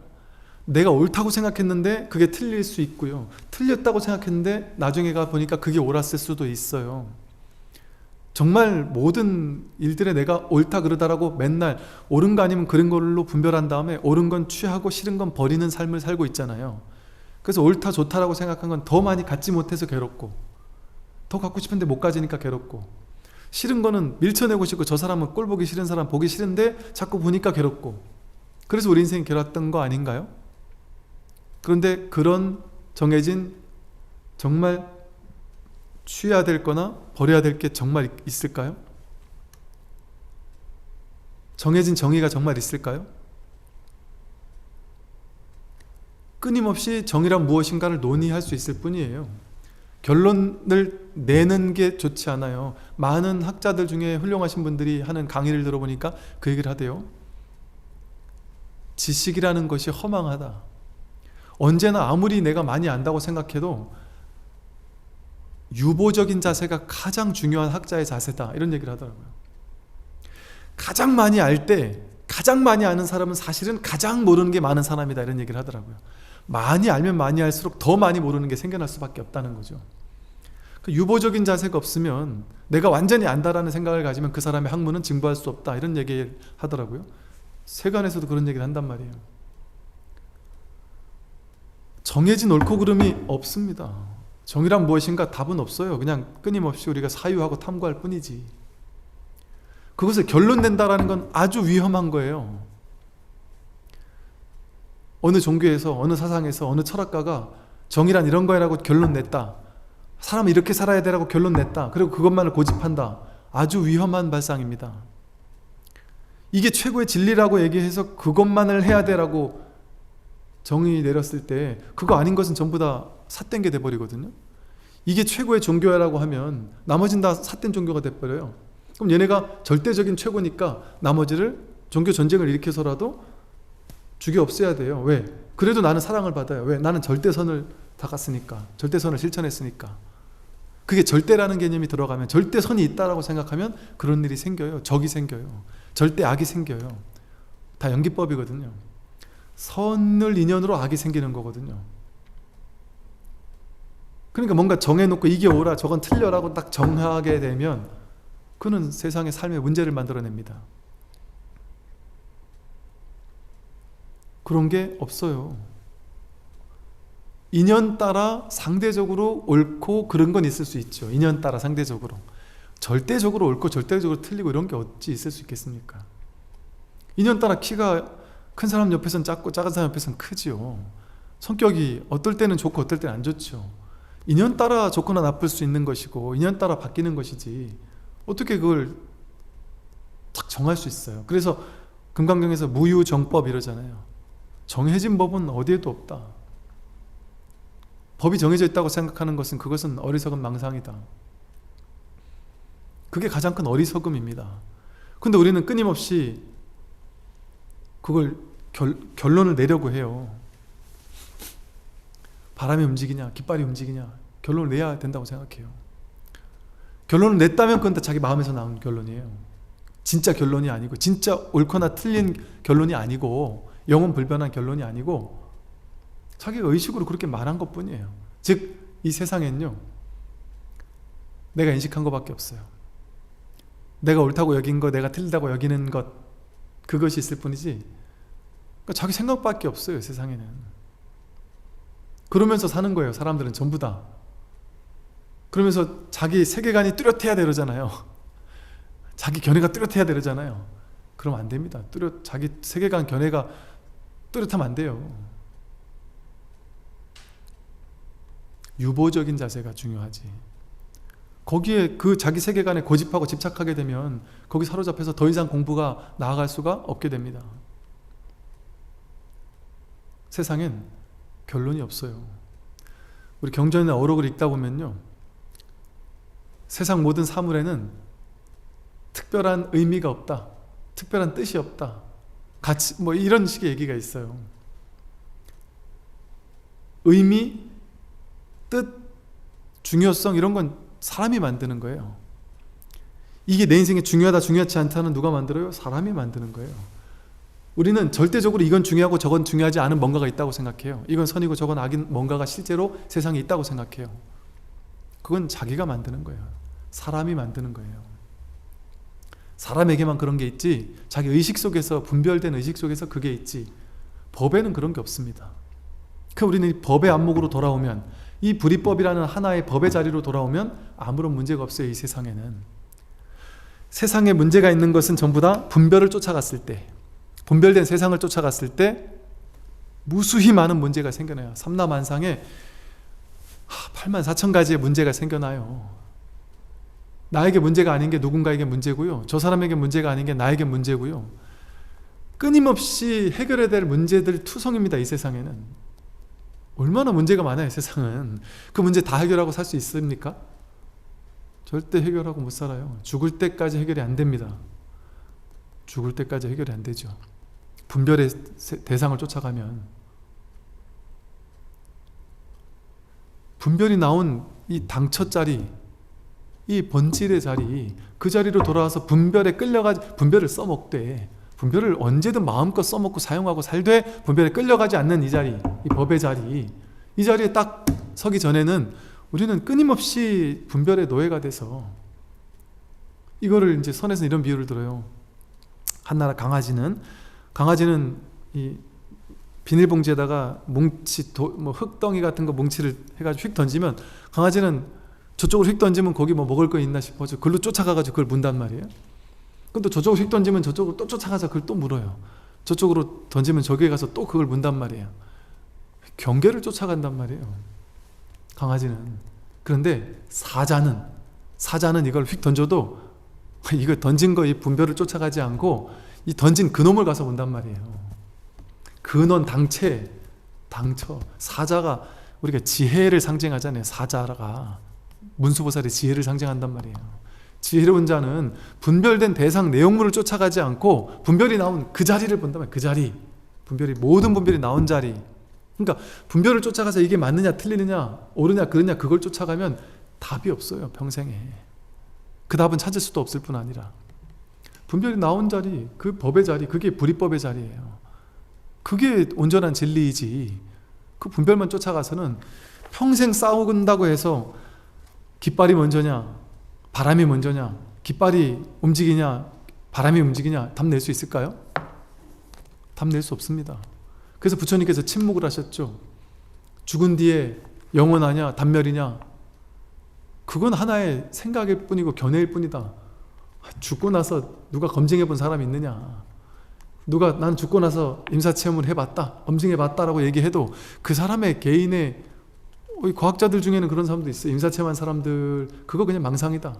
내가 옳다고 생각했는데 그게 틀릴 수 있고요. 틀렸다고 생각했는데 나중에 가 보니까 그게 옳았을 수도 있어요. 정말 모든 일들에 내가 옳다 그르다라고 맨날 옳은 거 아니면 그런 걸로 분별한 다음에 옳은 건 취하고 싫은 건 버리는 삶을 살고 있잖아요. 그래서 옳다 좋다라고 생각한 건 더 많이 갖지 못해서 괴롭고, 더 갖고 싶은데 못 가지니까 괴롭고, 싫은 거는 밀쳐내고 싶고 저 사람은 꼴 보기 싫은 사람 보기 싫은데 자꾸 보니까 괴롭고, 그래서 우리 인생이 괴로웠던 거 아닌가요? 그런데 그런 정해진 정말 취해야 될 거나 버려야 될 게 정말 있을까요? 정해진 정의가 정말 있을까요? 끊임없이 정의란 무엇인가를 논의할 수 있을 뿐이에요. 결론을 내는 게 좋지 않아요. 많은 학자들 중에 훌륭하신 분들이 하는 강의를 들어보니까 그 얘기를 하대요. 지식이라는 것이 허망하다. 언제나 아무리 내가 많이 안다고 생각해도 유보적인 자세가 가장 중요한 학자의 자세다, 이런 얘기를 하더라고요. 가장 많이 알 때 가장 많이 아는 사람은 사실은 가장 모르는 게 많은 사람이다, 이런 얘기를 하더라고요. 많이 알면 많이 알수록 더 많이 모르는 게 생겨날 수밖에 없다는 거죠. 유보적인 자세가 없으면 내가 완전히 안다라는 생각을 가지면 그 사람의 학문은 증거할 수 없다, 이런 얘기를 하더라고요. 세간에서도 그런 얘기를 한단 말이에요. 정해진 옳고 그름이 없습니다. 정의란 무엇인가 답은 없어요. 그냥 끊임없이 우리가 사유하고 탐구할 뿐이지. 그것을 결론 낸다라는 건 아주 위험한 거예요. 어느 종교에서, 어느 사상에서, 어느 철학가가 정의란 이런 거라고 결론 냈다, 사람은 이렇게 살아야 되라고 결론 냈다, 그리고 그것만을 고집한다, 아주 위험한 발상입니다. 이게 최고의 진리라고 얘기해서 그것만을 해야 되라고 정의 내렸을 때 그거 아닌 것은 전부 다 삿된 게 돼버리거든요. 이게 최고의 종교라고 하면 나머지는 다 삿된 종교가 돼버려요. 그럼 얘네가 절대적인 최고니까 나머지를 종교 전쟁을 일으켜서라도 죽여 없애야 돼요. 왜? 그래도 나는 사랑을 받아요. 왜? 나는 절대선을 닦았으니까. 절대선을 실천했으니까. 그게 절대라는 개념이 들어가면, 절대선이 있다라고 생각하면 그런 일이 생겨요. 적이 생겨요. 절대악이 생겨요. 다 연기법이거든요. 선을 인연으로 악이 생기는 거거든요. 그러니까 뭔가 정해놓고 이게 옳아 저건 틀려라고 딱 정하게 되면 그는 세상의 삶의 문제를 만들어냅니다. 그런 게 없어요. 인연 따라 상대적으로 옳고 그런 건 있을 수 있죠. 인연 따라 상대적으로. 절대적으로 옳고 절대적으로 틀리고 이런 게 어찌 있을 수 있겠습니까? 인연 따라 키가 큰 사람 옆에서는 작고 작은 사람 옆에서는 크지요. 성격이 어떨 때는 좋고 어떨 때는 안 좋죠. 인연 따라 좋거나 나쁠 수 있는 것이고 인연 따라 바뀌는 것이지 어떻게 그걸 딱 정할 수 있어요. 그래서 금강경에서 무유정법 이러잖아요. 정해진 법은 어디에도 없다. 법이 정해져 있다고 생각하는 것은 그것은 어리석은 망상이다. 그게 가장 큰 어리석음입니다. 근데 우리는 끊임없이 그걸 결론을 내려고 해요. 바람이 움직이냐 깃발이 움직이냐 결론을 내야 된다고 생각해요. 결론을 냈다면 그건 다 자기 마음에서 나온 결론이에요. 진짜 결론이 아니고 진짜 옳거나 틀린 결론이 아니고 영원 불변한 결론이 아니고 자기가 의식으로 그렇게 말한 것뿐이에요. 즉 이 세상엔요 내가 인식한 것밖에 없어요. 내가 옳다고 여긴 것, 내가 틀리다고 여기는 것, 그것이 있을 뿐이지 그러니까 자기 생각밖에 없어요. 세상에는. 그러면서 사는 거예요. 사람들은 전부 다. 그러면서 자기 세계관이 뚜렷해야 되잖아요. 자기 견해가 뚜렷해야 되잖아요. 그러면 안 됩니다. 자기 세계관 견해가 뚜렷하면 안 돼요. 유보적인 자세가 중요하지. 거기에 그 자기 세계관에 고집하고 집착하게 되면 거기 사로잡혀서 더 이상 공부가 나아갈 수가 없게 됩니다. 세상엔 결론이 없어요. 우리 경전의 어록을 읽다 보면요 세상 모든 사물에는 특별한 의미가 없다, 특별한 뜻이 없다, 가치 뭐 이런 식의 얘기가 있어요. 의미, 뜻, 중요성 이런 건 사람이 만드는 거예요. 이게 내 인생에 중요하다 중요하지 않다는 누가 만들어요? 사람이 만드는 거예요. 우리는 절대적으로 이건 중요하고 저건 중요하지 않은 뭔가가 있다고 생각해요. 이건 선이고 저건 악인 뭔가가 실제로 세상에 있다고 생각해요. 그건 자기가 만드는 거예요. 사람이 만드는 거예요. 사람에게만 그런 게 있지 자기 의식 속에서 분별된 의식 속에서 그게 있지 법에는 그런 게 없습니다. 그 우리는 법의 안목으로 돌아오면 이 불이법이라는 하나의 법의 자리로 돌아오면 아무런 문제가 없어요. 이 세상에는. 세상에 문제가 있는 것은 전부 다 분별을 쫓아갔을 때, 분별된 세상을 쫓아갔을 때 무수히 많은 문제가 생겨나요. 삼라만상에 84,000가지의 문제가 생겨나요. 나에게 문제가 아닌 게 누군가에게 문제고요, 저 사람에게 문제가 아닌 게 나에게 문제고요. 끊임없이 해결해야 될 문제들 투성입니다. 이 세상에는. 얼마나 문제가 많아요. 세상은. 그 문제 다 해결하고 살 수 있습니까? 절대 해결하고 못 살아요. 죽을 때까지 해결이 안 됩니다. 죽을 때까지 해결이 안 되죠. 분별의 대상을 쫓아가면. 분별이 나온 이 당처 자리, 이 본질의 자리, 그 자리로 돌아와서 분별에 끌려가지, 분별을 써먹되, 분별을 언제든 마음껏 써먹고 사용하고 살되 분별에 끌려가지 않는 이 자리, 이 법의 자리, 이 자리에 딱 서기 전에는 우리는 끊임없이 분별의 노예가 돼서 이거를 이제 선에서 이런 비유를 들어요. 한나라 강아지는 이 비닐봉지에다가 뭉치, 뭐 흙덩이 같은 거 뭉치를 해가지고 휙 던지면 강아지는 저쪽으로 휙 던지면 거기 뭐 먹을 거 있나 싶어서 그걸로 쫓아가가지고 그걸 문단 말이에요. 근데 저쪽으로 휙 던지면 저쪽으로 또 쫓아가서 그걸 또 물어요. 저쪽으로 던지면 저기에 가서 또 그걸 문단 말이에요. 경계를 쫓아간단 말이에요, 강아지는. 그런데 사자는 이걸 휙 던져도 이거 던진 거 이 분별을 쫓아가지 않고 이 던진 그놈을 가서 문단 말이에요. 근원 당체, 당처. 사자가 우리가 지혜를 상징하잖아요. 사자가 문수보살의 지혜를 상징한단 말이에요. 지혜로운 자는 분별된 대상 내용물을 쫓아가지 않고 분별이 나온 그 자리를 본단 말이에요. 그 자리. 분별이, 모든 분별이 나온 자리. 그러니까 분별을 쫓아가서 이게 맞느냐 틀리느냐 옳으냐 그르냐 그걸 쫓아가면 답이 없어요. 평생에 그 답은 찾을 수도 없을 뿐 아니라 분별이 나온 자리, 그 법의 자리, 그게 불이법의 자리예요. 그게 온전한 진리이지. 그 분별만 쫓아가서는 평생 싸운다고 해서 깃발이 먼저냐 바람이 먼저냐, 깃발이 움직이냐 바람이 움직이냐 답 낼 수 있을까요? 답 낼 수 없습니다. 그래서 부처님께서 침묵을 하셨죠. 죽은 뒤에 영원하냐 단멸이냐, 그건 하나의 생각일 뿐이고 견해일 뿐이다. 죽고 나서 누가 검증해 본 사람이 있느냐, 누가 난 죽고 나서 임사체험을 해봤다, 검증해봤다라고 얘기해도 그 사람의 개인의, 과학자들 중에는 그런 사람도 있어요. 임사체험한 사람들, 그거 그냥 망상이다,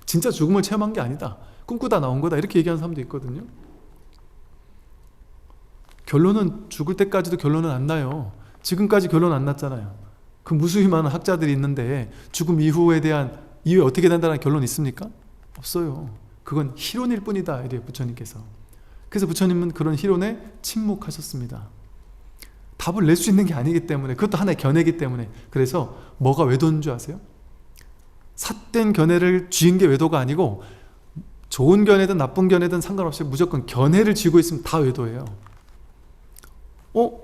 진짜 죽음을 체험한 게 아니다, 꿈꾸다 나온 거다, 이렇게 얘기하는 사람도 있거든요. 결론은 죽을 때까지도 결론은 안 나요. 지금까지 결론 안 났잖아요. 그 무수히 많은 학자들이 있는데 죽음 이후에 대한, 이후에 어떻게 된다는 결론이 있습니까? 없어요. 그건 희론일 뿐이다, 이래요 부처님께서. 그래서 부처님은 그런 희론에 침묵하셨습니다. 답을 낼 수 있는 게 아니기 때문에, 그것도 하나의 견해이기 때문에. 그래서 뭐가 외도인 줄 아세요? 삿된 견해를 쥐인 게 외도가 아니고, 좋은 견해든 나쁜 견해든 상관없이 무조건 견해를 쥐고 있으면 다 외도예요.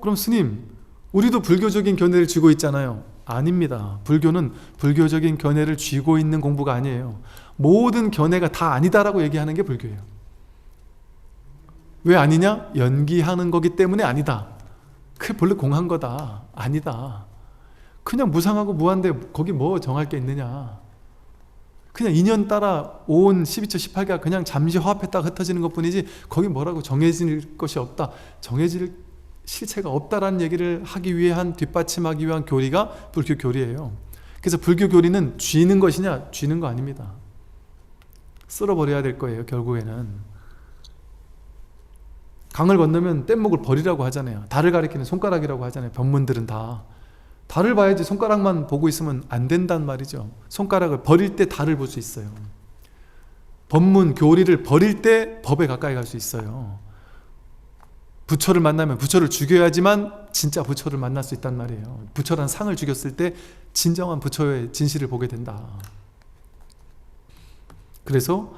그럼 스님, 우리도 불교적인 견해를 쥐고 있잖아요. 아닙니다. 불교는 불교적인 견해를 쥐고 있는 공부가 아니에요. 모든 견해가 다 아니다라고 얘기하는 게 불교예요. 왜 아니냐? 연기하는 거기 때문에 아니다. 그게 본래 공한 거다. 아니다. 그냥 무상하고 무한데 거기 뭐 정할 게 있느냐. 그냥 인연 따라 온 12처 18개가 그냥 잠시 화합했다가 흩어지는 것뿐이지 거기 뭐라고 정해질 것이 없다, 정해질 실체가 없다라는 얘기를 하기 위한, 뒷받침하기 위한 교리가 불교 교리예요. 그래서 불교 교리는 쥐는 것이냐? 쥐는 거 아닙니다. 쓸어버려야 될 거예요. 결국에는 강을 건너면 뗏목을 버리라고 하잖아요. 달을 가리키는 손가락이라고 하잖아요. 법문들은 다 달을 봐야지 손가락만 보고 있으면 안 된단 말이죠. 손가락을 버릴 때 달을 볼 수 있어요. 법문, 교리를 버릴 때 법에 가까이 갈 수 있어요. 부처를 만나면 부처를 죽여야지만 진짜 부처를 만날 수 있단 말이에요. 부처란 상을 죽였을 때 진정한 부처의 진실을 보게 된다. 그래서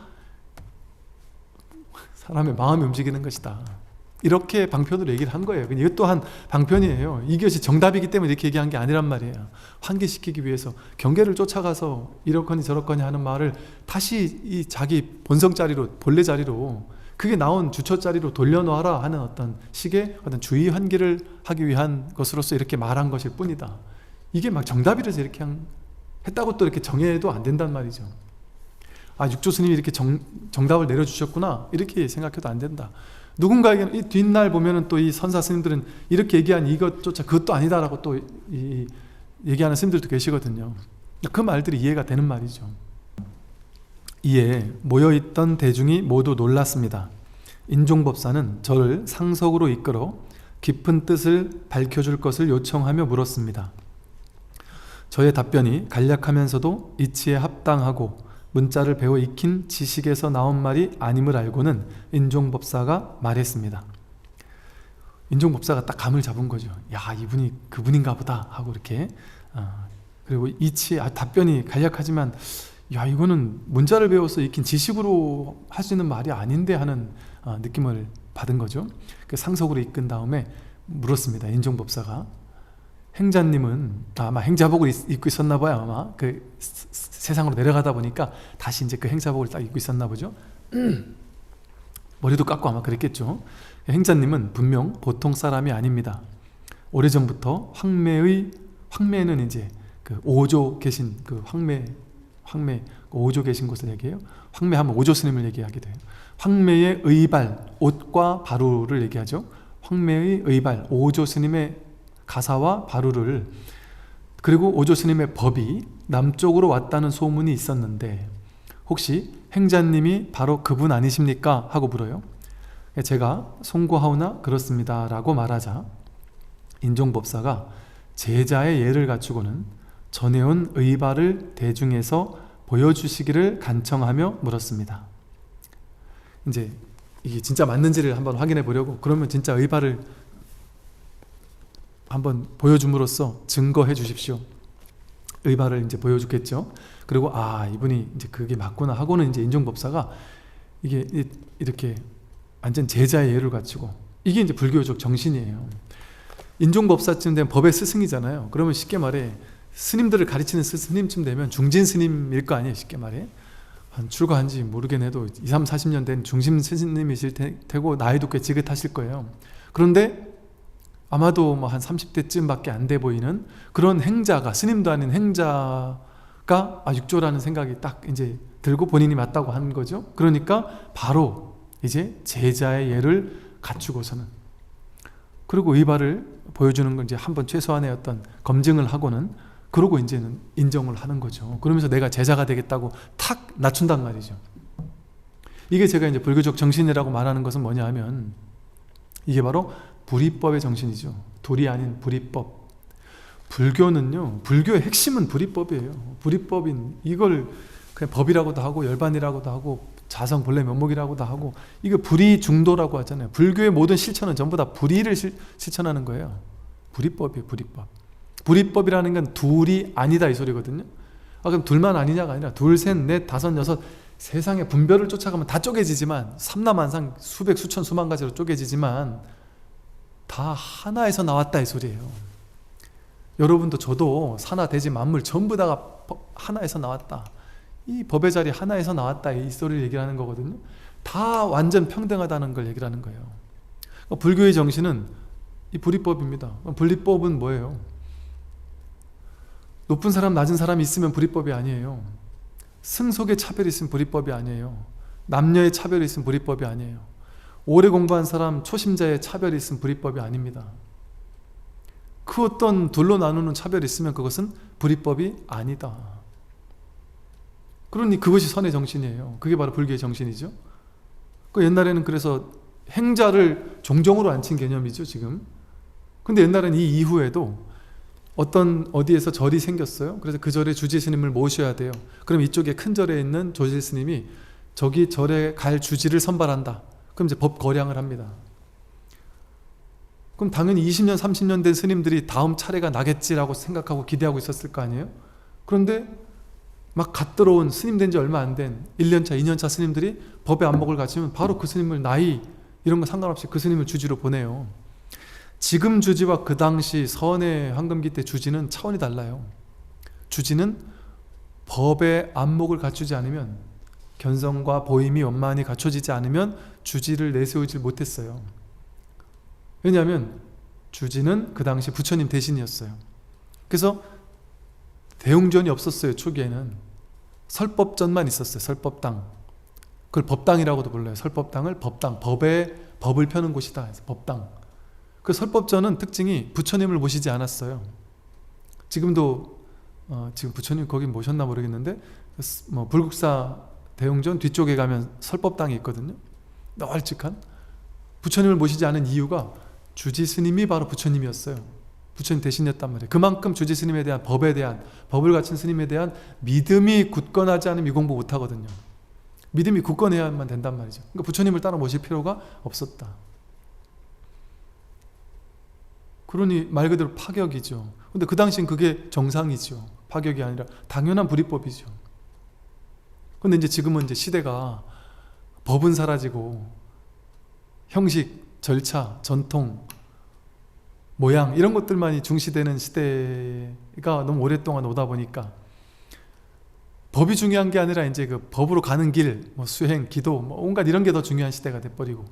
사람의 마음이 움직이는 것이다, 이렇게 방편으로 얘기를 한 거예요. 이것 또한 방편이에요. 이것이 정답이기 때문에 이렇게 얘기한 게 아니란 말이에요. 환기시키기 위해서 경계를 쫓아가서 이렇거니 저렇거니 하는 말을 다시 이 자기 본성 자리로, 본래 자리로, 그게 나온 주처 자리로 돌려놓아라 하는 어떤 식의 어떤 주의 환기를 하기 위한 것으로서 이렇게 말한 것일 뿐이다. 이게 막 정답이라서 이렇게 했다고 또 이렇게 정해도 안 된단 말이죠. 육조 스님이 이렇게 정답을 내려주셨구나, 이렇게 생각해도 안 된다. 누군가에게는 이 뒷날 보면은 또 이 선사 스님들은 이렇게 얘기한 이것조차 그것도 아니다라고 또 얘기하는 스님들도 계시거든요. 그 말들이 이해가 되는 말이죠. 이에 모여있던 대중이 모두 놀랐습니다. 인종법사는 저를 상석으로 이끌어 깊은 뜻을 밝혀줄 것을 요청하며 물었습니다. 저의 답변이 간략하면서도 이치에 합당하고 문자를 배워 익힌 지식에서 나온 말이 아님을 알고는 인종법사가 말했습니다. 인종법사가 딱 감을 잡은 거죠. 야, 이분이 그분인가 보다 하고 이렇게. 그리고 이치에 답변이 간략하지만, 야, 이거는 문자를 배워서 익힌 지식으로 할 수 있는 말이 아닌데 하는 느낌을 받은 거죠. 그 상석으로 이끈 다음에 물었습니다. 인종법사가. 행자님은 아마 행자복을 입고 있었나 봐요. 아마 그 세상으로 내려가다 보니까 다시 이제 그 행자복을 딱 입고 있었나 보죠. 머리도 깎고 아마 그랬겠죠. 행자님은 분명 보통 사람이 아닙니다. 오래전부터 황매는 이제 그 오조 계신 그 황매 오조 계신 곳을 얘기해요. 황매하면 오조 스님을 얘기하게 돼요. 황매의 의발, 옷과 바루를 얘기하죠. 황매의 의발, 오조 스님의 가사와 바루를, 그리고 오조 스님의 법이 남쪽으로 왔다는 소문이 있었는데 혹시 행자님이 바로 그분 아니십니까? 하고 물어요. 제가 송구하오나 그렇습니다 라고 말하자 인종법사가 제자의 예를 갖추고는 전해온 의발을 대중에서 보여주시기를 간청하며 물었습니다. 이제 이게 진짜 맞는지를 한번 확인해 보려고, 그러면 진짜 의발을 한번 보여줌으로써 증거해 주십시오. 의발을 이제 보여주겠죠. 그리고 이분이 이제 그게 맞구나 하고는 이제 인종법사가 이게 이렇게 완전 제자의 예를 갖추고, 이게 이제 불교적 정신이에요. 인종법사쯤 되면 법의 스승이잖아요. 그러면 쉽게 말해 스님들을 가르치는 스님쯤 되면 중진 스님일 거 아니에요. 쉽게 말해 출가한 지 모르긴 해도 20, 40년 된 중심 스님이실 테고 나이도 꽤 지긋하실 거예요. 그런데 아마도 뭐 한 30대쯤 밖에 안 돼 보이는 그런 행자가, 스님도 아닌 행자가 육조라는 생각이 딱 이제 들고 본인이 맞다고 한 거죠. 그러니까 바로 이제 제자의 예를 갖추고서는, 그리고 의발을 보여주는 건 이제 한번 최소한의 어떤 검증을 하고는, 그러고 이제는 인정을 하는 거죠. 그러면서 내가 제자가 되겠다고 탁 낮춘단 말이죠. 이게 제가 이제 불교적 정신이라고 말하는 것은 뭐냐 하면, 이게 바로 불이법의 정신이죠. 도리 아닌 불이법. 불교는요, 불교의 핵심은 불이법이에요. 불이법인 이걸 그냥 법이라고도 하고 열반이라고도 하고 자성 본래 면목이라고도 하고, 이거 불이 중도라고 하잖아요. 불교의 모든 실천은 전부 다 불의를 실천하는 거예요. 불이법이에요. 불이법. 불이법이라는 건 둘이 아니다 이 소리거든요. 그럼 둘만 아니냐가 아니라 둘, 셋, 넷, 다섯, 여섯, 세상의 분별을 쫓아가면 다 쪼개지지만, 삼라만상 수백, 수천, 수만 가지로 쪼개지지만 다 하나에서 나왔다 이 소리예요. 여러분도 저도 산하 대지 만물 전부 다가 하나에서 나왔다, 이 법의 자리 하나에서 나왔다, 이 소리를 얘기하는 거거든요. 다 완전 평등하다는 걸 얘기를 하는 거예요. 불교의 정신은 이 불이법입니다. 불이법은 뭐예요? 높은 사람 낮은 사람이 있으면 불이법이 아니에요. 승속의 차별이 있으면 불이법이 아니에요. 남녀의 차별이 있으면 불이법이 아니에요. 오래 공부한 사람 초심자의 차별이 있으면 불이법이 아닙니다. 그 어떤 둘로 나누는 차별이 있으면 그것은 불이법이 아니다. 그러니 그것이 선의 정신이에요. 그게 바로 불교의 정신이죠. 옛날에는 그래서 행자를 종종으로 앉힌 개념이죠 지금. 근데 옛날에는 이 이후에도 어디에서 절이 생겼어요. 그래서 그 절에 주지 스님을 모셔야 돼요. 그럼 이쪽에 큰 절에 있는 조실 스님이 저기 절에 갈 주지를 선발한다. 그럼 이제 법 거량을 합니다. 그럼 당연히 20년 30년 된 스님들이 다음 차례가 나겠지라고 생각하고 기대하고 있었을 거 아니에요. 그런데 막 갓 들어온 스님 된 지 얼마 안 된 1년차 2년차 스님들이 법의 안목을 갖추면 바로 그 스님을 나이 이런 거 상관없이 그 스님을 주지로 보내요. 지금 주지와 그 당시 선의 황금기 때 주지는 차원이 달라요. 주지는 법의 안목을 갖추지 않으면, 견성과 보임이 원만히 갖춰지지 않으면 주지를 내세우지 못했어요. 왜냐하면 주지는 그 당시 부처님 대신이었어요. 그래서 대웅전이 없었어요. 초기에는 설법전만 있었어요. 설법당. 그걸 법당이라고도 불러요. 설법당을 법당, 법을 펴는 곳이다 해서 법당. 그 설법전은 특징이 부처님을 모시지 않았어요. 지금도 지금 부처님 거기 모셨나 모르겠는데, 뭐 불국사 대웅전 뒤쪽에 가면 설법당이 있거든요. 널찍한. 부처님을 모시지 않은 이유가 주지 스님이 바로 부처님이었어요. 부처님 대신이었단 말이에요. 그만큼 주지 스님에 대한 법을 갖춘 스님에 대한 믿음이 굳건하지 않으면 이 공부 못하거든요. 믿음이 굳건해야만 된단 말이죠. 그러니까 부처님을 따라 모실 필요가 없었다. 그러니 말 그대로 파격이죠. 근데 그 당시엔 그게 정상이죠. 파격이 아니라 당연한 불이법이죠. 근데 이제 지금은 이제 시대가 법은 사라지고 형식, 절차, 전통, 모양 이런 것들만이 중시되는 시대가 너무 오랫동안 오다 보니까 법이 중요한 게 아니라 이제 그 법으로 가는 길, 뭐 수행, 기도, 뭐 온갖 이런 게 더 중요한 시대가 돼버리고,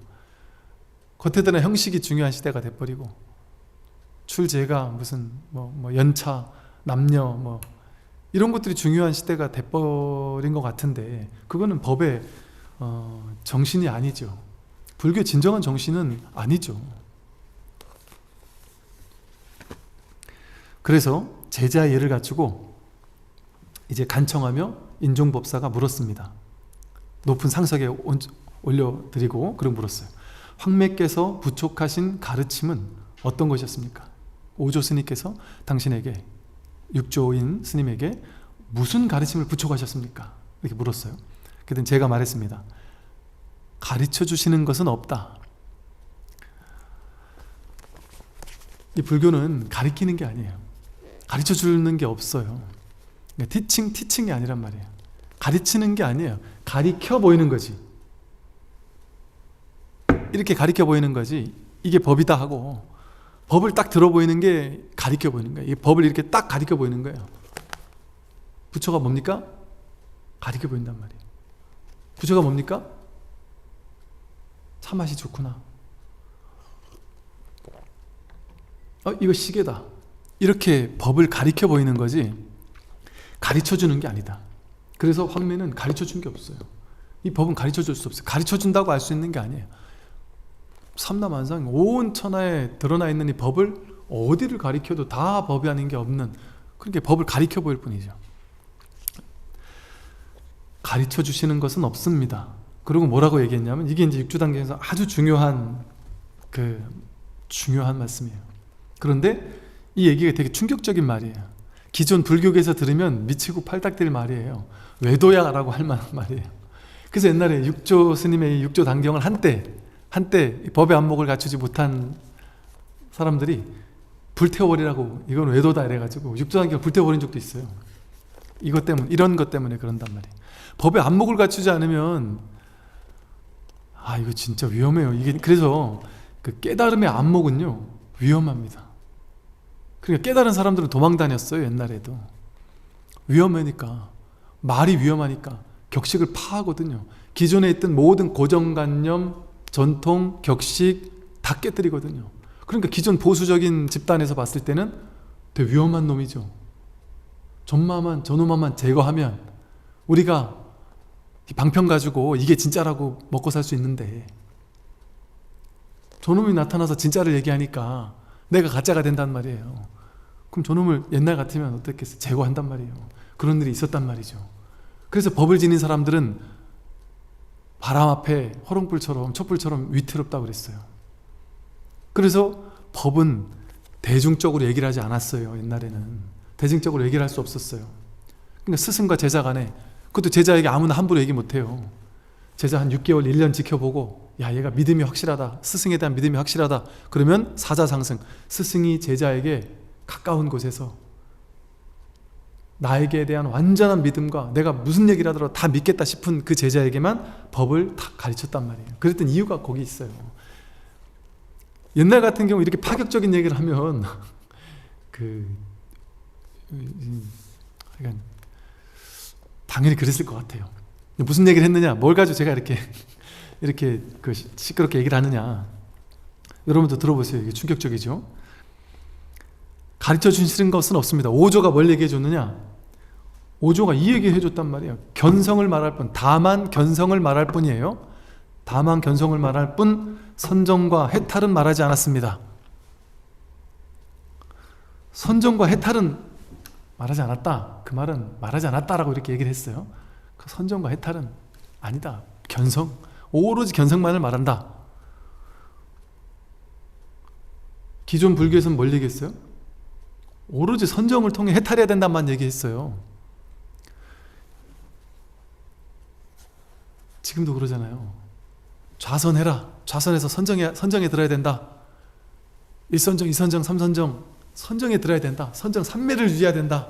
겉에 드는 형식이 중요한 시대가 돼버리고, 출제가 무슨 뭐 연차, 남녀 뭐 이런 것들이 중요한 시대가 돼버린 것 같은데, 그거는 법의 정신이 아니죠. 불교의 진정한 정신은 아니죠. 그래서 제자의 예를 갖추고 이제 간청하며 인종법사가 물었습니다. 높은 상석에 올려드리고 그럼 물었어요. 황매께서 부촉하신 가르침은 어떤 것이었습니까? 오조 스님께서 당신에게, 육조인 스님에게 무슨 가르침을 부촉하셨습니까? 이렇게 물었어요. 그때 제가 말했습니다. 가르쳐 주시는 것은 없다. 이 불교는 가르치는 게 아니에요. 가르쳐 주는 게 없어요. 그러니까 티칭이 아니란 말이에요. 가르치는 게 아니에요. 가리켜 보이는 거지. 이렇게 가리켜 보이는 거지. 이게 법이다 하고 법을 딱 들어 보이는 게 가리켜 보이는 거예요. 이 법을 이렇게 딱 가리켜 보이는 거예요. 부처가 뭡니까? 가리켜 보인단 말이에요. 부처가 뭡니까? 차 맛이 좋구나. 이거 시계다. 이렇게 법을 가리켜 보이는 거지 가르쳐 주는 게 아니다. 그래서 황매는 가르쳐 준 게 없어요. 이 법은 가르쳐 줄 수 없어요. 가르쳐 준다고 알 수 있는 게 아니에요. 삼라만상 온 천하에 드러나 있는 이 법을 어디를 가리켜도 다 법이 아닌 게 없는, 그렇게 법을 가리켜 보일 뿐이죠. 가르쳐 주시는 것은 없습니다. 그리고 뭐라고 얘기했냐면, 이게 이제 육주단계에서 아주 중요한 말씀이에요. 그런데 이 얘기가 되게 충격적인 말이에요. 기존 불교계에서 들으면 미치고 팔딱될 말이에요. 외도야라고 할 만한 말이에요. 그래서 옛날에 육조 스님의 육조 단경을 한때 법의 안목을 갖추지 못한 사람들이 불태워버리라고, 이건 외도다 이래가지고 육조 단경을 불태워버린 적도 있어요. 이런 것 때문에 그런단 말이에요. 법의 안목을 갖추지 않으면 이거 진짜 위험해요. 그래서 그 깨달음의 안목은요 위험합니다. 그러니까 깨달은 사람들은 도망 다녔어요. 옛날에도 위험하니까, 말이 위험하니까 격식을 파하거든요. 기존에 있던 모든 고정관념, 전통, 격식 다 깨뜨리거든요. 그러니까 기존 보수적인 집단에서 봤을 때는 되게 위험한 놈이죠. 저놈만 제거하면 우리가 방편 가지고 이게 진짜라고 먹고 살 수 있는데, 저놈이 나타나서 진짜를 얘기하니까 내가 가짜가 된단 말이에요. 그럼 저놈을 옛날 같으면 어떻겠어요? 제거한단 말이에요. 그런 일이 있었단 말이죠. 그래서 법을 지닌 사람들은 바람 앞에 호롱불처럼, 촛불처럼 위태롭다고 그랬어요. 그래서 법은 대중적으로 얘기를 하지 않았어요. 옛날에는 대중적으로 얘기를 할 수 없었어요. 그러니까 스승과 제자 간에, 그것도 제자에게 아무나 함부로 얘기 못해요. 제자 한 6개월, 1년 지켜보고, 야, 얘가 믿음이 확실하다, 스승에 대한 믿음이 확실하다, 그러면 사자상승, 스승이 제자에게 가까운 곳에서 나에게 대한 완전한 믿음과 내가 무슨 얘기를 하더라도 다 믿겠다 싶은 그 제자에게만 법을 다 가르쳤단 말이에요. 그랬던 이유가 거기 있어요. 옛날 같은 경우 이렇게 파격적인 얘기를 하면 당연히 그랬을 것 같아요. 무슨 얘기를 했느냐, 뭘 가지고 제가 이렇게 시끄럽게 얘기를 하느냐, 여러분도 들어보세요. 이게 충격적이죠. 가르쳐 주시는 것은 없습니다. 오조가 뭘 얘기해 줬느냐, 오조가 이 얘기를 해줬단 말이에요. 견성을 말할 뿐, 다만 견성을 말할 뿐이에요. 다만 견성을 말할 뿐, 선정과 해탈은 말하지 않았습니다. 선정과 해탈은 말하지 않았다, 그 말은 말하지 않았다라고 이렇게 얘기를 했어요. 그 선정과 해탈은 아니다. 견성, 오로지 견성만을 말한다. 기존 불교에서는 뭘 얘기했어요? 오로지 선정을 통해 해탈해야 된다만 얘기했어요. 지금도 그러잖아요. 좌선해라, 좌선해서 선정에 들어야 된다. 1선정, 2선정, 3선정, 선정에 들어야 된다. 선정 3매를 유지해야 된다.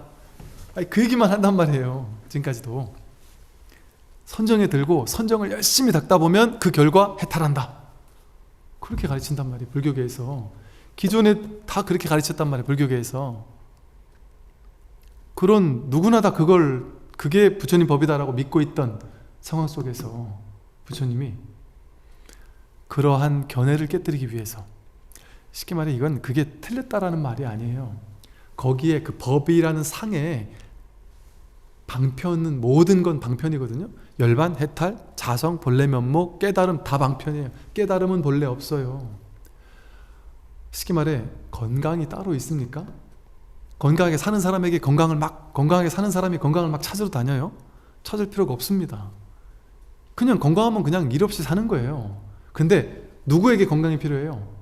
그 얘기만 한단 말이에요. 지금까지도 선정에 들고 선정을 열심히 닦다 보면 그 결과 해탈한다, 그렇게 가르친단 말이에요. 불교계에서 기존에 다 그렇게 가르쳤단 말이에요. 불교계에서 그런, 누구나 다 그게 부처님 법이다라고 믿고 있던 상황 속에서 부처님이 그러한 견해를 깨뜨리기 위해서, 쉽게 말해 그게 틀렸다라는 말이 아니에요. 거기에 그 법이라는 상에 방편은, 모든 건 방편이거든요. 열반, 해탈, 자성, 본래 면목, 깨달음 다 방편이에요. 깨달음은 본래 없어요. 쉽게 말해 건강이 따로 있습니까? 건강하게 사는 사람에게 건강하게 사는 사람이 건강을 막 찾으러 다녀요? 찾을 필요가 없습니다. 그냥 건강하면 그냥 일 없이 사는 거예요. 근데 누구에게 건강이 필요해요?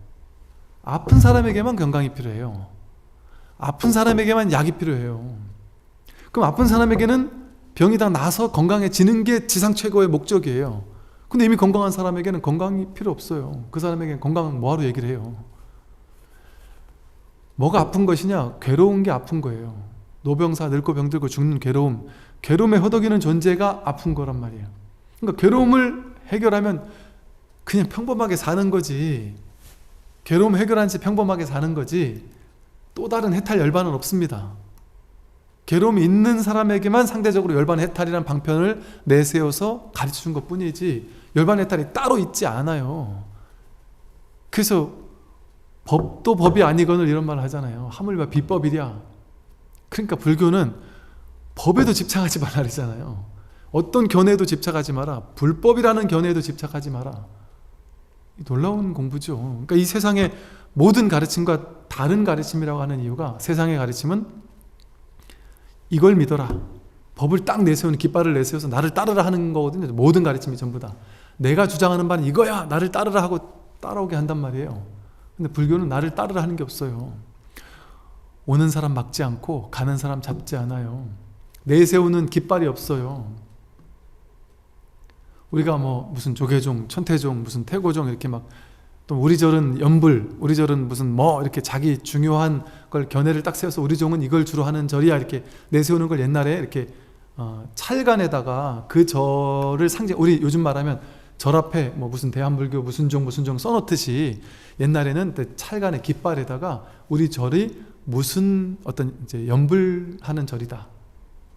아픈 사람에게만 건강이 필요해요. 아픈 사람에게만 약이 필요해요. 그럼 아픈 사람에게는 병이 다 나서 건강해지는 게 지상 최고의 목적이에요. 근데 이미 건강한 사람에게는 건강이 필요 없어요. 그 사람에게는 건강은 뭐하러 얘기를 해요. 뭐가 아픈 것이냐? 괴로운 게 아픈 거예요. 노병사, 늙고 병들고 죽는 괴로움, 괴로움에 허덕이는 존재가 아픈 거란 말이에요. 그러니까 괴로움을 해결하면 그냥 평범하게 사는 거지, 괴로움 해결한 채 평범하게 사는 거지 또 다른 해탈 열반은 없습니다. 괴로움이 있는 사람에게만 상대적으로 열반 해탈이라는 방편을 내세워서 가르쳐준 것 뿐이지 열반 해탈이 따로 있지 않아요. 그래서 법도 법이 아니거늘 이런 말을 하잖아요. 하물며 비법이랴. 그러니까 불교는 법에도 집착하지 말라 그러잖아요. 어떤 견해에도 집착하지 마라. 불법이라는 견해에도 집착하지 마라. 놀라운 공부죠. 그러니까 이 세상의 모든 가르침과 다른 가르침이라고 하는 이유가, 세상의 가르침은 이걸 믿어라, 법을 딱 내세우는, 깃발을 내세워서 나를 따르라 하는 거거든요. 모든 가르침이 전부 다 내가 주장하는 바는 이거야, 나를 따르라 하고 따라오게 한단 말이에요. 근데 불교는 나를 따르라 하는 게 없어요. 오는 사람 막지 않고 가는 사람 잡지 않아요. 내세우는 깃발이 없어요. 우리가 뭐 무슨 조계종, 천태종, 무슨 태고종 이렇게 막, 또 우리 절은 연불, 우리 절은 무슨 뭐 이렇게 자기 중요한 걸 견해를 딱 세워서 우리 종은 이걸 주로 하는 절이야 이렇게 내세우는 걸 옛날에 이렇게 찰간에다가 그 절을 상징, 우리 요즘 말하면 절 앞에 뭐 무슨 대한불교 무슨 종 써놓듯이 옛날에는 찰간의 깃발에다가 우리 절이 무슨 어떤 이제 연불하는 절이다,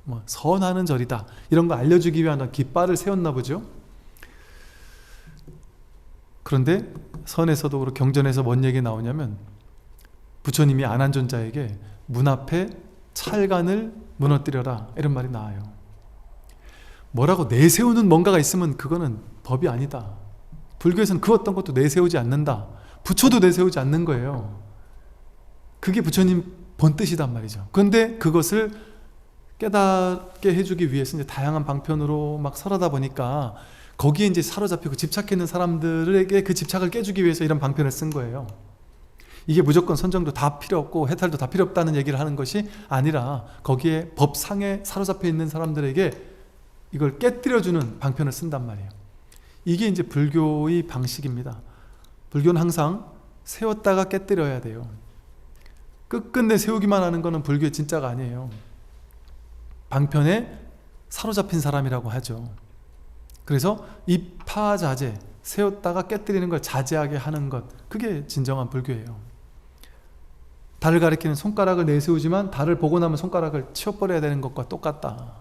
뭐 선하는 절이다, 이런 거 알려주기 위한 깃발을 세웠나 보죠. 그런데 선에서도 그렇고 경전에서 뭔 얘기 나오냐면, 부처님이 안한존자에게 문 앞에 찰간을 무너뜨려라 이런 말이 나와요. 뭐라고 내세우는 뭔가가 있으면 그거는 법이 아니다. 불교에서는 그 어떤 것도 내세우지 않는다. 부처도 내세우지 않는 거예요. 그게 부처님 본뜻이단 말이죠. 그런데 그것을 깨닫게 해주기 위해서 이제 다양한 방편으로 막 설하다 보니까 거기에 이제 사로잡히고 집착해 있는 사람들에게 그 집착을 깨주기 위해서 이런 방편을 쓴 거예요. 이게 무조건 선정도 다 필요 없고 해탈도 다 필요 없다는 얘기를 하는 것이 아니라, 거기에 법상에 사로잡혀 있는 사람들에게 이걸 깨뜨려주는 방편을 쓴단 말이에요. 이게 이제 불교의 방식입니다. 불교는 항상 세웠다가 깨뜨려야 돼요. 끝끝내 세우기만 하는 거는 불교의 진짜가 아니에요. 방편에 사로잡힌 사람이라고 하죠. 그래서 입파자제, 세웠다가 깨뜨리는 걸 자제하게 하는 것, 그게 진정한 불교예요. 달을 가리키는 손가락을 내세우지만 달을 보고 나면 손가락을 치워버려야 되는 것과 똑같다.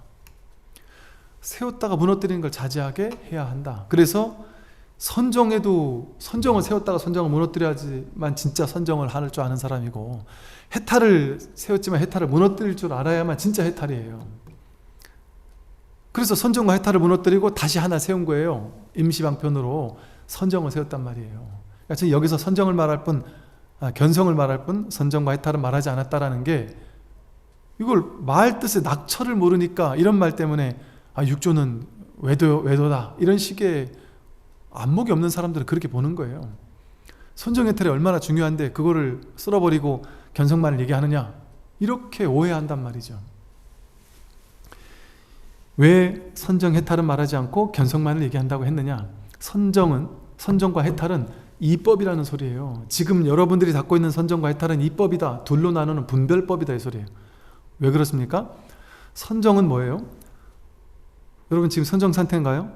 세웠다가 무너뜨리는 걸 자제하게 해야 한다. 그래서 선정에도 선정을 세웠다가 선정을 무너뜨려야지만 진짜 선정을 할 줄 아는 사람이고, 해탈을 세웠지만 해탈을 무너뜨릴 줄 알아야만 진짜 해탈이에요. 그래서 선정과 해탈을 무너뜨리고 다시 하나 세운 거예요. 임시방편으로 선정을 세웠단 말이에요. 그러니까 여기서 선정을 말할 뿐, 견성을 말할 뿐 선정과 해탈은 말하지 않았다라는 게, 이걸 말 뜻의 낙처를 모르니까 이런 말 때문에 육조는 외도다 이런 식의 안목이 없는 사람들은 그렇게 보는 거예요. 선정해탈이 얼마나 중요한데 그거를 쓸어버리고 견성만을 얘기하느냐, 이렇게 오해한단 말이죠. 왜 선정해탈은 말하지 않고 견성만을 얘기한다고 했느냐? 선정과 해탈은 이법이라는 소리예요. 지금 여러분들이 갖고 있는 선정과 해탈은 이법이다, 둘로 나누는 분별법이다, 이 소리예요. 왜 그렇습니까? 선정은 뭐예요? 여러분 지금 선정 상태인가요?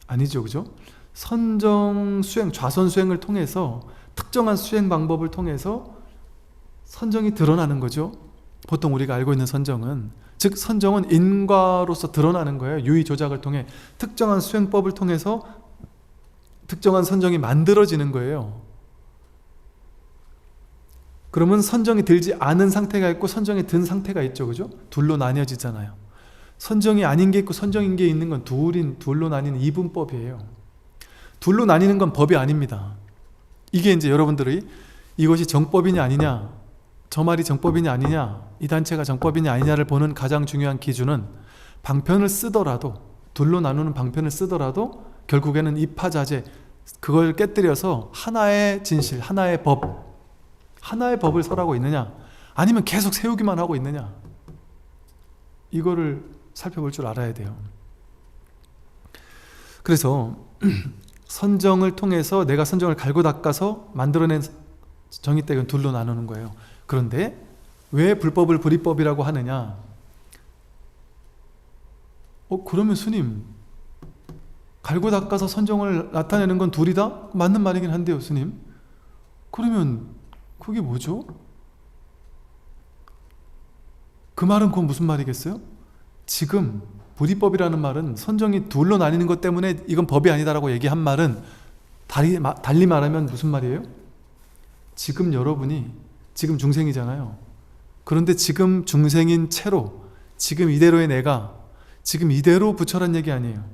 아니죠, 그죠? 선정 수행, 좌선 수행을 통해서, 특정한 수행 방법을 통해서 선정이 드러나는 거죠. 보통 우리가 알고 있는 선정은, 즉 선정은 인과로서 드러나는 거예요. 유의 조작을 통해 특정한 수행법을 통해서 특정한 선정이 만들어지는 거예요. 그러면 선정이 들지 않은 상태가 있고 선정이 든 상태가 있죠, 그죠? 둘로 나뉘어지잖아요. 선정이 아닌 게 있고 선정인 게 있는 건 둘로 나뉘는 이분법이에요. 둘로 나뉘는 건 법이 아닙니다. 이게 이제 여러분들이 이것이 정법이냐 아니냐, 저 말이 정법이냐 아니냐, 이 단체가 정법이냐 아니냐를 보는 가장 중요한 기준은, 방편을 쓰더라도, 둘로 나누는 방편을 쓰더라도 결국에는 입파자제, 그걸 깨뜨려서 하나의 진실, 하나의 법을 설하고 있느냐, 아니면 계속 세우기만 하고 있느냐, 이거를 살펴볼 줄 알아야 돼요. 그래서 선정을 통해서 내가 선정을 갈고 닦아서 만들어낸 정의택은 둘로 나누는 거예요. 그런데 왜 불법을 불이법이라고 하느냐? 그러면 스님, 갈고 닦아서 선정을 나타내는 건 둘이다? 맞는 말이긴 한데요, 스님. 그러면 그게 뭐죠? 그 말은 그건 무슨 말이겠어요? 지금 불이법이라는 말은 선정이 둘로 나뉘는 것 때문에 이건 법이 아니다라고 얘기한 말은 달리 말하면 무슨 말이에요? 지금 여러분이 지금 중생이잖아요. 그런데 지금 중생인 채로 지금 이대로의 내가 지금 이대로 부처란 얘기 아니에요.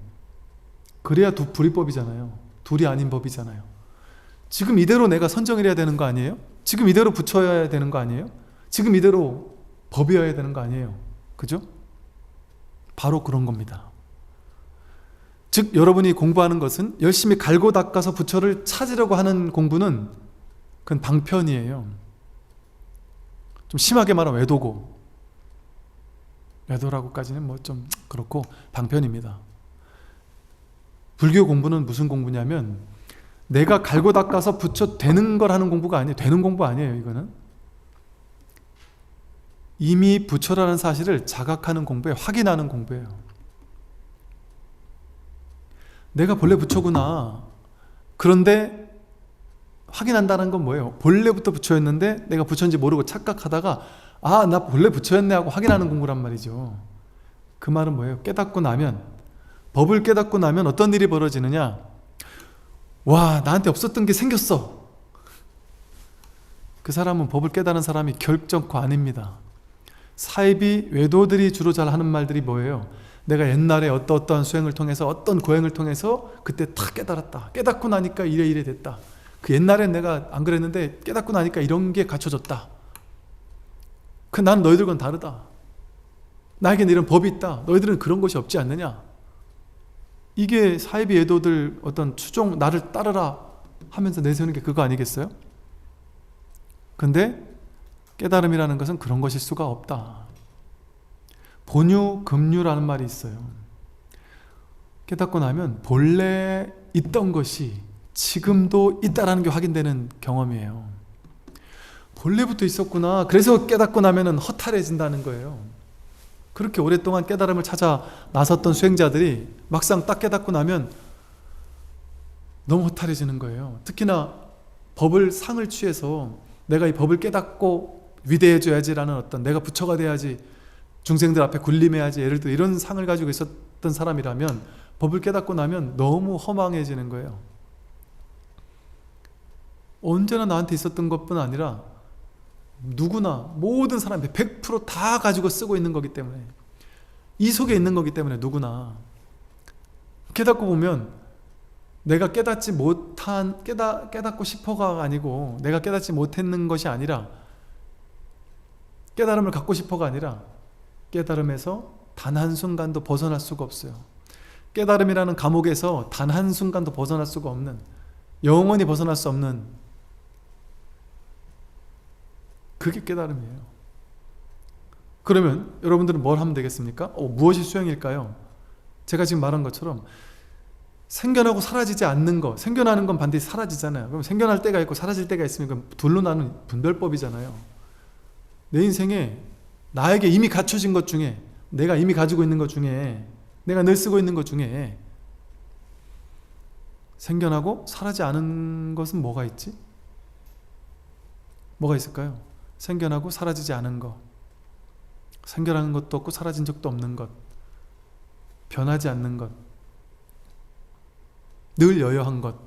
그래야 불이법이잖아요. 둘이 아닌 법이잖아요. 지금 이대로 내가 선정을 해야 되는 거 아니에요? 지금 이대로 부처여야 되는 거 아니에요? 지금 이대로 법이어야 되는 거 아니에요? 그죠? 바로 그런 겁니다. 즉 여러분이 공부하는 것은 열심히 갈고 닦아서 부처를 찾으려고 하는 공부는 그건 방편이에요. 좀 심하게 말하면 외도고, 외도라고까지는 뭐 좀 그렇고 방편입니다. 불교 공부는 무슨 공부냐면 내가 갈고 닦아서 부처 되는 걸 하는 공부가 아니에요. 되는 공부 아니에요. 이거는 이미 부처라는 사실을 자각하는 공부예요. 확인하는 공부예요. 내가 본래 부처구나. 그런데 확인한다는 건 뭐예요? 본래부터 부처였는데 내가 부처인지 모르고 착각하다가 나 본래 부처였네 하고 확인하는 공부란 말이죠. 그 말은 뭐예요? 깨닫고 나면, 법을 깨닫고 나면 어떤 일이 벌어지느냐? 와, 나한테 없었던 게 생겼어. 그 사람은 법을 깨달은 사람이 결정코 아닙니다. 사이비 외도들이 주로 잘 하는 말들이 뭐예요? 내가 옛날에 어떠한 수행을 통해서 어떤 고행을 통해서 그때 다 깨달았다. 깨닫고 나니까 이래 됐다. 그 옛날엔 내가 안 그랬는데 깨닫고 나니까 이런 게 갖춰졌다. 난 너희들과는 다르다. 나에게는 이런 법이 있다. 너희들은 그런 것이 없지 않느냐? 이게 사이비 외도들 어떤 추종, 나를 따르라 하면서 내세우는 게 그거 아니겠어요? 근데 깨달음이라는 것은 그런 것일 수가 없다. 본유, 금유라는 말이 있어요. 깨닫고 나면 본래 있던 것이 지금도 있다라는 게 확인되는 경험이에요. 본래부터 있었구나. 그래서 깨닫고 나면 허탈해진다는 거예요. 그렇게 오랫동안 깨달음을 찾아 나섰던 수행자들이 막상 딱 깨닫고 나면 너무 허탈해지는 거예요. 특히나 법을 상을 취해서 내가 이 법을 깨닫고 위대해져야지라는 어떤 내가 부처가 돼야지, 중생들 앞에 군림해야지, 예를 들어 이런 상을 가지고 있었던 사람이라면 법을 깨닫고 나면 너무 허망해지는 거예요. 언제나 나한테 있었던 것뿐 아니라 누구나 모든 사람이 100% 가지고 쓰고 있는 거기 때문에, 이 속에 있는 거기 때문에 누구나 깨닫고 보면 내가 깨닫지 못한, 깨닫고 싶어가 아니고 내가 깨닫지 못했는 것이 아니라, 깨달음을 갖고 싶어가 아니라 깨달음에서 단 한순간도 벗어날 수가 없어요. 깨달음이라는 감옥에서 단 한순간도 벗어날 수가 없는, 영원히 벗어날 수 없는, 그게 깨달음이에요. 그러면 여러분들은 뭘 하면 되겠습니까? 무엇이 수행일까요? 제가 지금 말한 것처럼 생겨나고 사라지지 않는 거, 생겨나는 건 반드시 사라지잖아요. 그럼 생겨날 때가 있고 사라질 때가 있으면 그건 둘로 나눈 분별법이잖아요. 내 인생에 나에게 이미 갖춰진 것 중에, 내가 이미 가지고 있는 것 중에, 내가 늘 쓰고 있는 것 중에 생겨나고 사라지지 않은 것은 뭐가 있지? 뭐가 있을까요? 생겨나고 사라지지 않은 것, 생겨나는 것도 없고 사라진 적도 없는 것, 변하지 않는 것, 늘 여여한 것.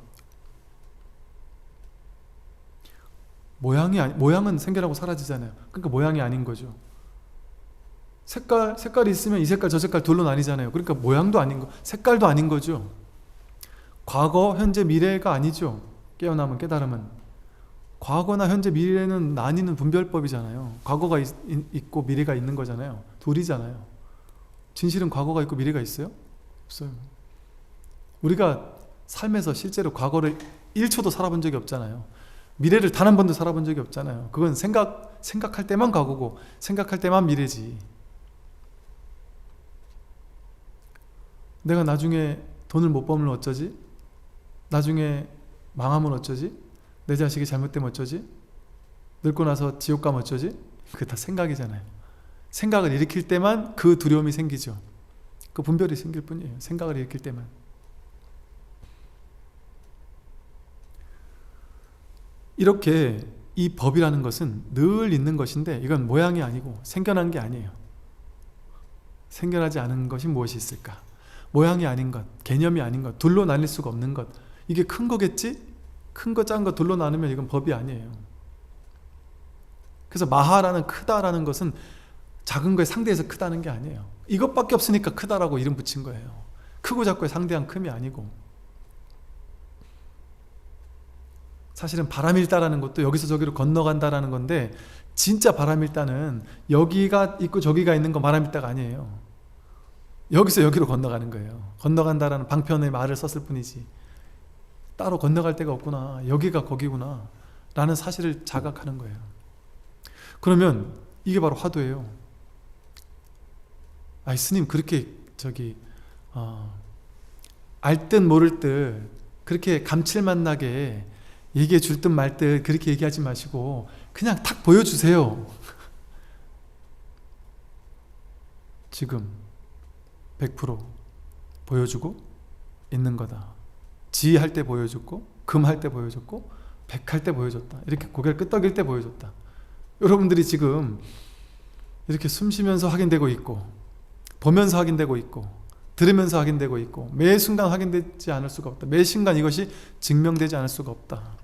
모양은 생겨나고 사라지잖아요. 그러니까 모양이 아닌 거죠. 색깔이 있으면 이 색깔 저 색깔 둘로 나뉘잖아요. 그러니까 모양도 아닌 거, 색깔도 아닌 거죠. 과거, 현재, 미래가 아니죠. 깨어남은, 깨달음은. 과거나 현재, 미래는 나뉘는 분별법이잖아요. 과거가 있고 미래가 있는 거잖아요. 둘이잖아요. 진실은 과거가 있고 미래가 있어요? 없어요. 우리가 삶에서 실제로 과거를 1초도 살아본 적이 없잖아요. 미래를 단 한 번도 살아본 적이 없잖아요. 그건 생각할 때만 과거고 생각할 때만 미래지. 내가 나중에 돈을 못 벌면 어쩌지? 나중에 망하면 어쩌지? 내 자식이 잘못되면 어쩌지? 늙고 나서 지옥 가면 어쩌지? 그게 다 생각이잖아요. 생각을 일으킬 때만 그 두려움이 생기죠. 그 분별이 생길 뿐이에요. 생각을 일으킬 때만. 이렇게 이 법이라는 것은 늘 있는 것인데 이건 모양이 아니고 생겨난 게 아니에요. 생겨나지 않은 것이 무엇이 있을까? 모양이 아닌 것, 개념이 아닌 것, 둘로 나뉠 수가 없는 것. 이게 큰 거겠지? 큰 거, 작은 거 둘로 나누면 이건 법이 아니에요. 그래서 마하라는 크다라는 것은 작은 거에 상대해서 크다는 게 아니에요. 이것밖에 없으니까 크다라고 이름 붙인 거예요. 크고 작고에 상대한 큼이 아니고. 사실은 바람일다라는 것도 여기서 저기로 건너간다라는 건데 진짜 바람일다는 여기가 있고 저기가 있는 건 바람일다가 아니에요. 여기서 여기로 건너가는 거예요. 건너간다라는 방편의 말을 썼을 뿐이지 따로 건너갈 데가 없구나, 여기가 거기구나 라는 사실을 자각하는 거예요. 그러면 이게 바로 화두예요. 아이 스님 그렇게 알 듯 모를 듯 그렇게 감칠맛 나게 얘기해 줄 듯 말 듯 그렇게 얘기하지 마시고 그냥 탁 보여주세요. 지금 100% 보여주고 있는 거다. 지 할 때 보여줬고 금 할 때 보여줬고 백 할 때 보여줬다. 이렇게 고개를 끄덕일 때 보여줬다. 여러분들이 지금 이렇게 숨 쉬면서 확인되고 있고 보면서 확인되고 있고 들으면서 확인되고 있고 매 순간 확인되지 않을 수가 없다. 매 순간 이것이 증명되지 않을 수가 없다.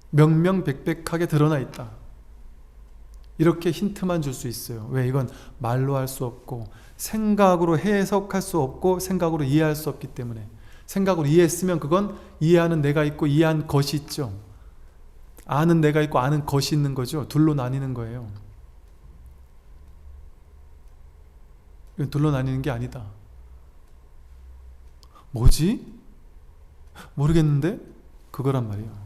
명명백백하게 드러나 있다. 이렇게 힌트만 줄 수 있어요. 왜? 이건 말로 할 수 없고 생각으로 해석할 수 없고 생각으로 이해할 수 없기 때문에. 생각으로 이해했으면 그건 이해하는 내가 있고 이해한 것이 있죠. 아는 내가 있고 아는 것이 있는 거죠. 둘로 나뉘는 거예요. 이건 둘로 나뉘는 게 아니다. 뭐지? 모르겠는데? 그거란 말이에요.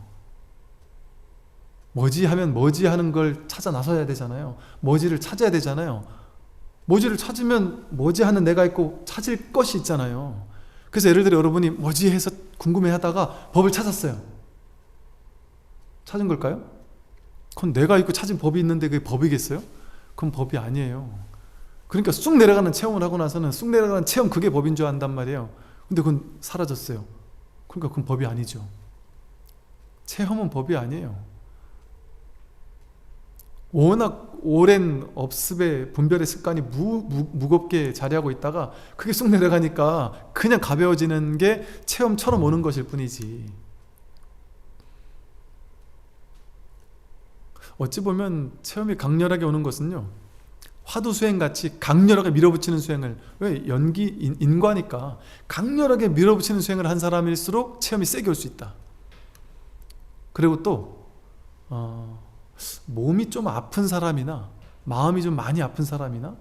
뭐지 하면 뭐지 하는 걸 찾아 나서야 되잖아요. 뭐지를 찾아야 되잖아요. 뭐지를 찾으면 뭐지 하는 내가 있고 찾을 것이 있잖아요. 그래서 예를 들어 여러분이 뭐지 해서 궁금해 하다가 법을 찾았어요. 찾은 걸까요? 그건 내가 있고 찾은 법이 있는데 그게 법이겠어요? 그건 법이 아니에요. 그러니까 쑥 내려가는 체험을 하고 나서는 쑥 내려가는 체험 그게 법인 줄 안단 말이에요. 근데 그건 사라졌어요. 그러니까 그건 법이 아니죠. 체험은 법이 아니에요. 워낙 오랜 업습의 분별의 습관이 무겁게 자리하고 있다가 그게 쑥 내려가니까 그냥 가벼워지는 게 체험처럼 오는 것일 뿐이지. 어찌 보면 체험이 강렬하게 오는 것은요, 화두 수행같이 강렬하게 밀어붙이는 수행을, 왜? 인과니까 강렬하게 밀어붙이는 수행을 한 사람일수록 체험이 세게 올 수 있다. 그리고 또 몸이 좀 아픈 사람이나 마음이 좀 많이 아픈 사람이나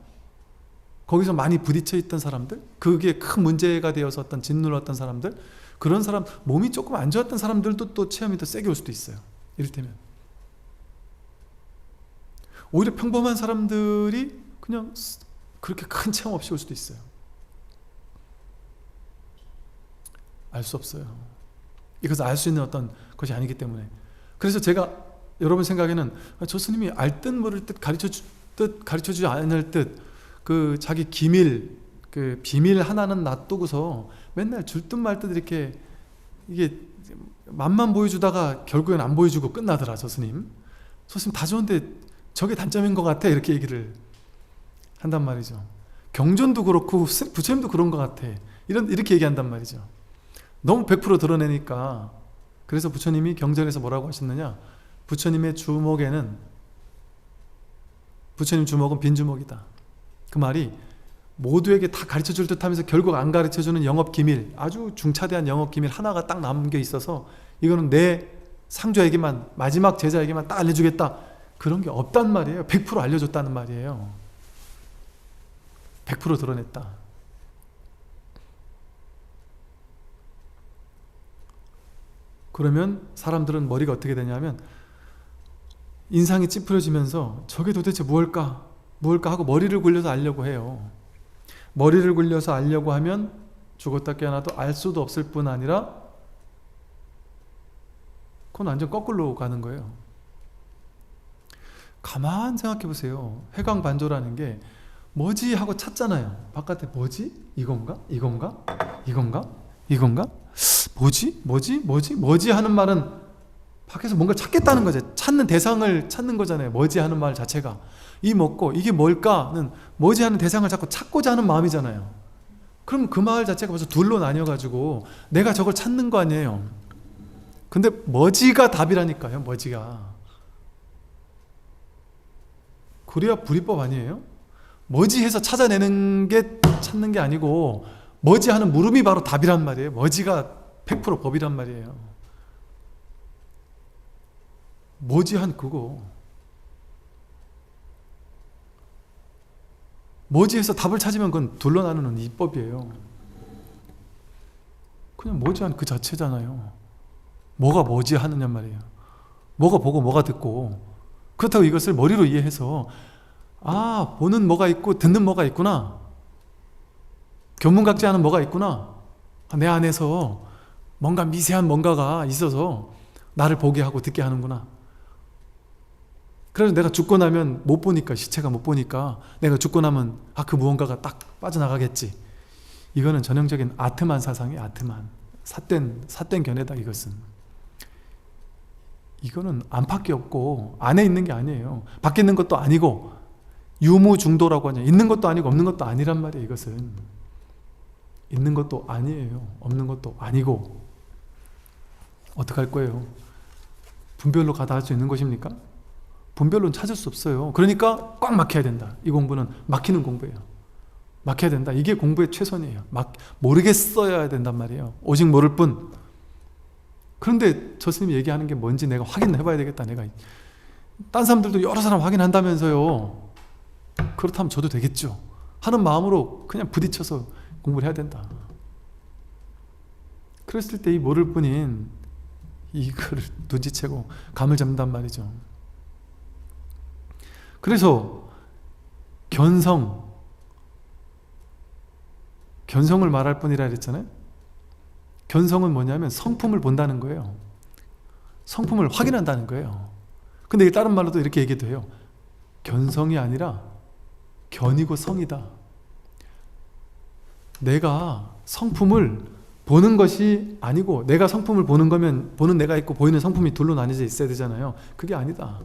거기서 많이 부딪혀 있던 사람들, 그게 큰 문제가 되어서 어떤 짓눌렀던 사람들, 그런 사람, 몸이 조금 안 좋았던 사람들도 또 체험이 더 세게 올 수도 있어요. 이를테면 오히려 평범한 사람들이 그냥 그렇게 큰 체험 없이 올 수도 있어요. 알 수 없어요. 이것을 알 수 있는 어떤 것이 아니기 때문에. 그래서 제가 여러분 생각에는 저 스님이 알 듯 모를 듯 가르쳐주지 않을 듯 그 자기 기밀, 그 비밀 하나는 놔두고서 맨날 줄 듯 말 듯 이렇게 이게 맛만 보여주다가 결국엔 안 보여주고 끝나더라. 저 스님 다 좋은데 저게 단점인 것 같아, 이렇게 얘기를 한단 말이죠. 경전도 그렇고 부처님도 그런 것 같아, 이렇게 얘기한단 말이죠. 너무 100% 드러내니까. 그래서 부처님이 경전에서 뭐라고 하셨느냐, 부처님의 주먹에는, 부처님 주먹은 빈 주먹이다. 그 말이 모두에게 다 가르쳐줄 듯 하면서 결국 안 가르쳐주는 영업기밀, 아주 중차대한 영업기밀 하나가 딱 남겨 있어서 이거는 내 상조에게만, 마지막 제자에게만 딱 알려주겠다, 그런 게 없단 말이에요. 100% 알려줬다는 말이에요. 100% 드러냈다. 그러면 사람들은 머리가 어떻게 되냐면 인상이 찌푸려지면서 저게 도대체 무엇일까 하고 머리를 굴려서 알려고 해요. 머리를 굴려서 알려고 하면 죽었다 깨어나도 알 수도 없을 뿐 아니라 그건 완전 거꾸로 가는 거예요. 가만 생각해 보세요. 회광반조라는 게 뭐지 하고 찾잖아요. 바깥에 뭐지? 이건가? 이건가? 이건가? 이건가? 뭐지 하는 말은 밖에서 뭔가 찾겠다는 거죠. 찾는 대상을 찾는 거잖아요. 뭐지 하는 말 자체가. 이 먹고 이게 뭘까는 뭐지 하는 대상을 자꾸 찾고자 하는 마음이잖아요. 그럼 그 마을 자체가 벌써 둘로 나뉘어가지고 내가 저걸 찾는 거 아니에요. 근데 뭐지가 답이라니까요. 뭐지가. 그래야 불이법 아니에요? 뭐지 해서 찾아내는 게 찾는 게 아니고 뭐지 하는 물음이 바로 답이란 말이에요. 뭐지가 100% 법이란 말이에요. 뭐지 한 그거. 뭐지 해서 답을 찾으면 그건 둘로 나누는 이법이에요. 그냥 뭐지 한 그 자체잖아요. 뭐가 뭐지 하느냐 말이에요. 뭐가 보고 뭐가 듣고. 그렇다고 이것을 머리로 이해해서 아, 보는 뭐가 있고 듣는 뭐가 있구나. 견문각지하는 뭐가 있구나. 내 안에서 뭔가 미세한 뭔가가 있어서 나를 보게 하고 듣게 하는구나. 그래서 내가 죽고 나면 못 보니까, 시체가 못 보니까 내가 죽고 나면 그 무언가가 딱 빠져나가겠지. 이거는 전형적인 아트만 사상이에요. 아트만. 삿된 견해다 이것은. 이거는 안팎이 없고 안에 있는 게 아니에요. 밖에 있는 것도 아니고 유무중도라고 하냐. 있는 것도 아니고 없는 것도 아니란 말이에요. 이것은 있는 것도 아니에요. 없는 것도 아니고. 어떡할 거예요? 분별로 가다 할 수 있는 것입니까? 분별로는 찾을 수 없어요. 그러니까 꽉 막혀야 된다. 이 공부는 막히는 공부예요. 막혀야 된다. 이게 공부의 최선이에요. 모르겠어야 된단 말이에요. 오직 모를 뿐. 그런데 저 스님이 얘기하는 게 뭔지 내가 확인해 봐야 되겠다. 내가 딴 사람들도 여러 사람 확인한다면서요. 그렇다면 저도 되겠죠 하는 마음으로 그냥 부딪혀서 공부를 해야 된다. 그랬을 때 이 모를 뿐인 이거를 눈치채고 감을 잡는단 말이죠. 그래서 견성을 말할 뿐이라 그랬잖아요. 견성은 뭐냐면 성품을 본다는 거예요. 성품을 확인한다는 거예요. 근데 이게 다른 말로도 이렇게 얘기도 해요. 견성이 아니라 견이고 성이다. 내가 성품을 보는 것이 아니고 내가 성품을 보는 거면 보는 내가 있고 보이는 성품이 둘로 나뉘어져 있어야 되잖아요. 그게 아니다.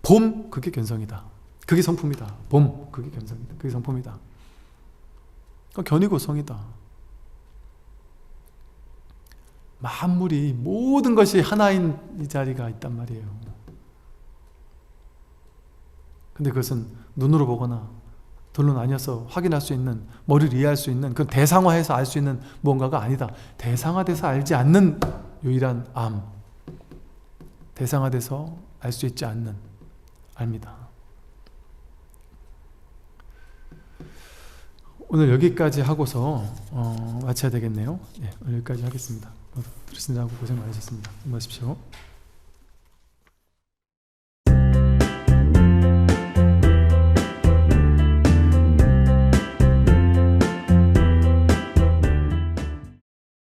봄, 그게 견성이다. 그게 성품이다. 봄, 그게 견성이다. 그게 성품이다. 그러니까 견이고 성이다. 만물이 모든 것이 하나인 이 자리가 있단 말이에요. 근데 그것은 눈으로 보거나 둘로 나뉘어서 확인할 수 있는, 머리를 이해할 수 있는, 그 대상화해서 알 수 있는 무언가가 아니다. 대상화돼서 알지 않는 유일한 암. 대상화돼서 알 수 있지 않는 압니다. 오늘 여기까지 하고서 마쳐야 되겠네요. 네, 오늘 여기까지 하겠습니다. 들으시느라고 고생 많으셨습니다. 고맙습니다.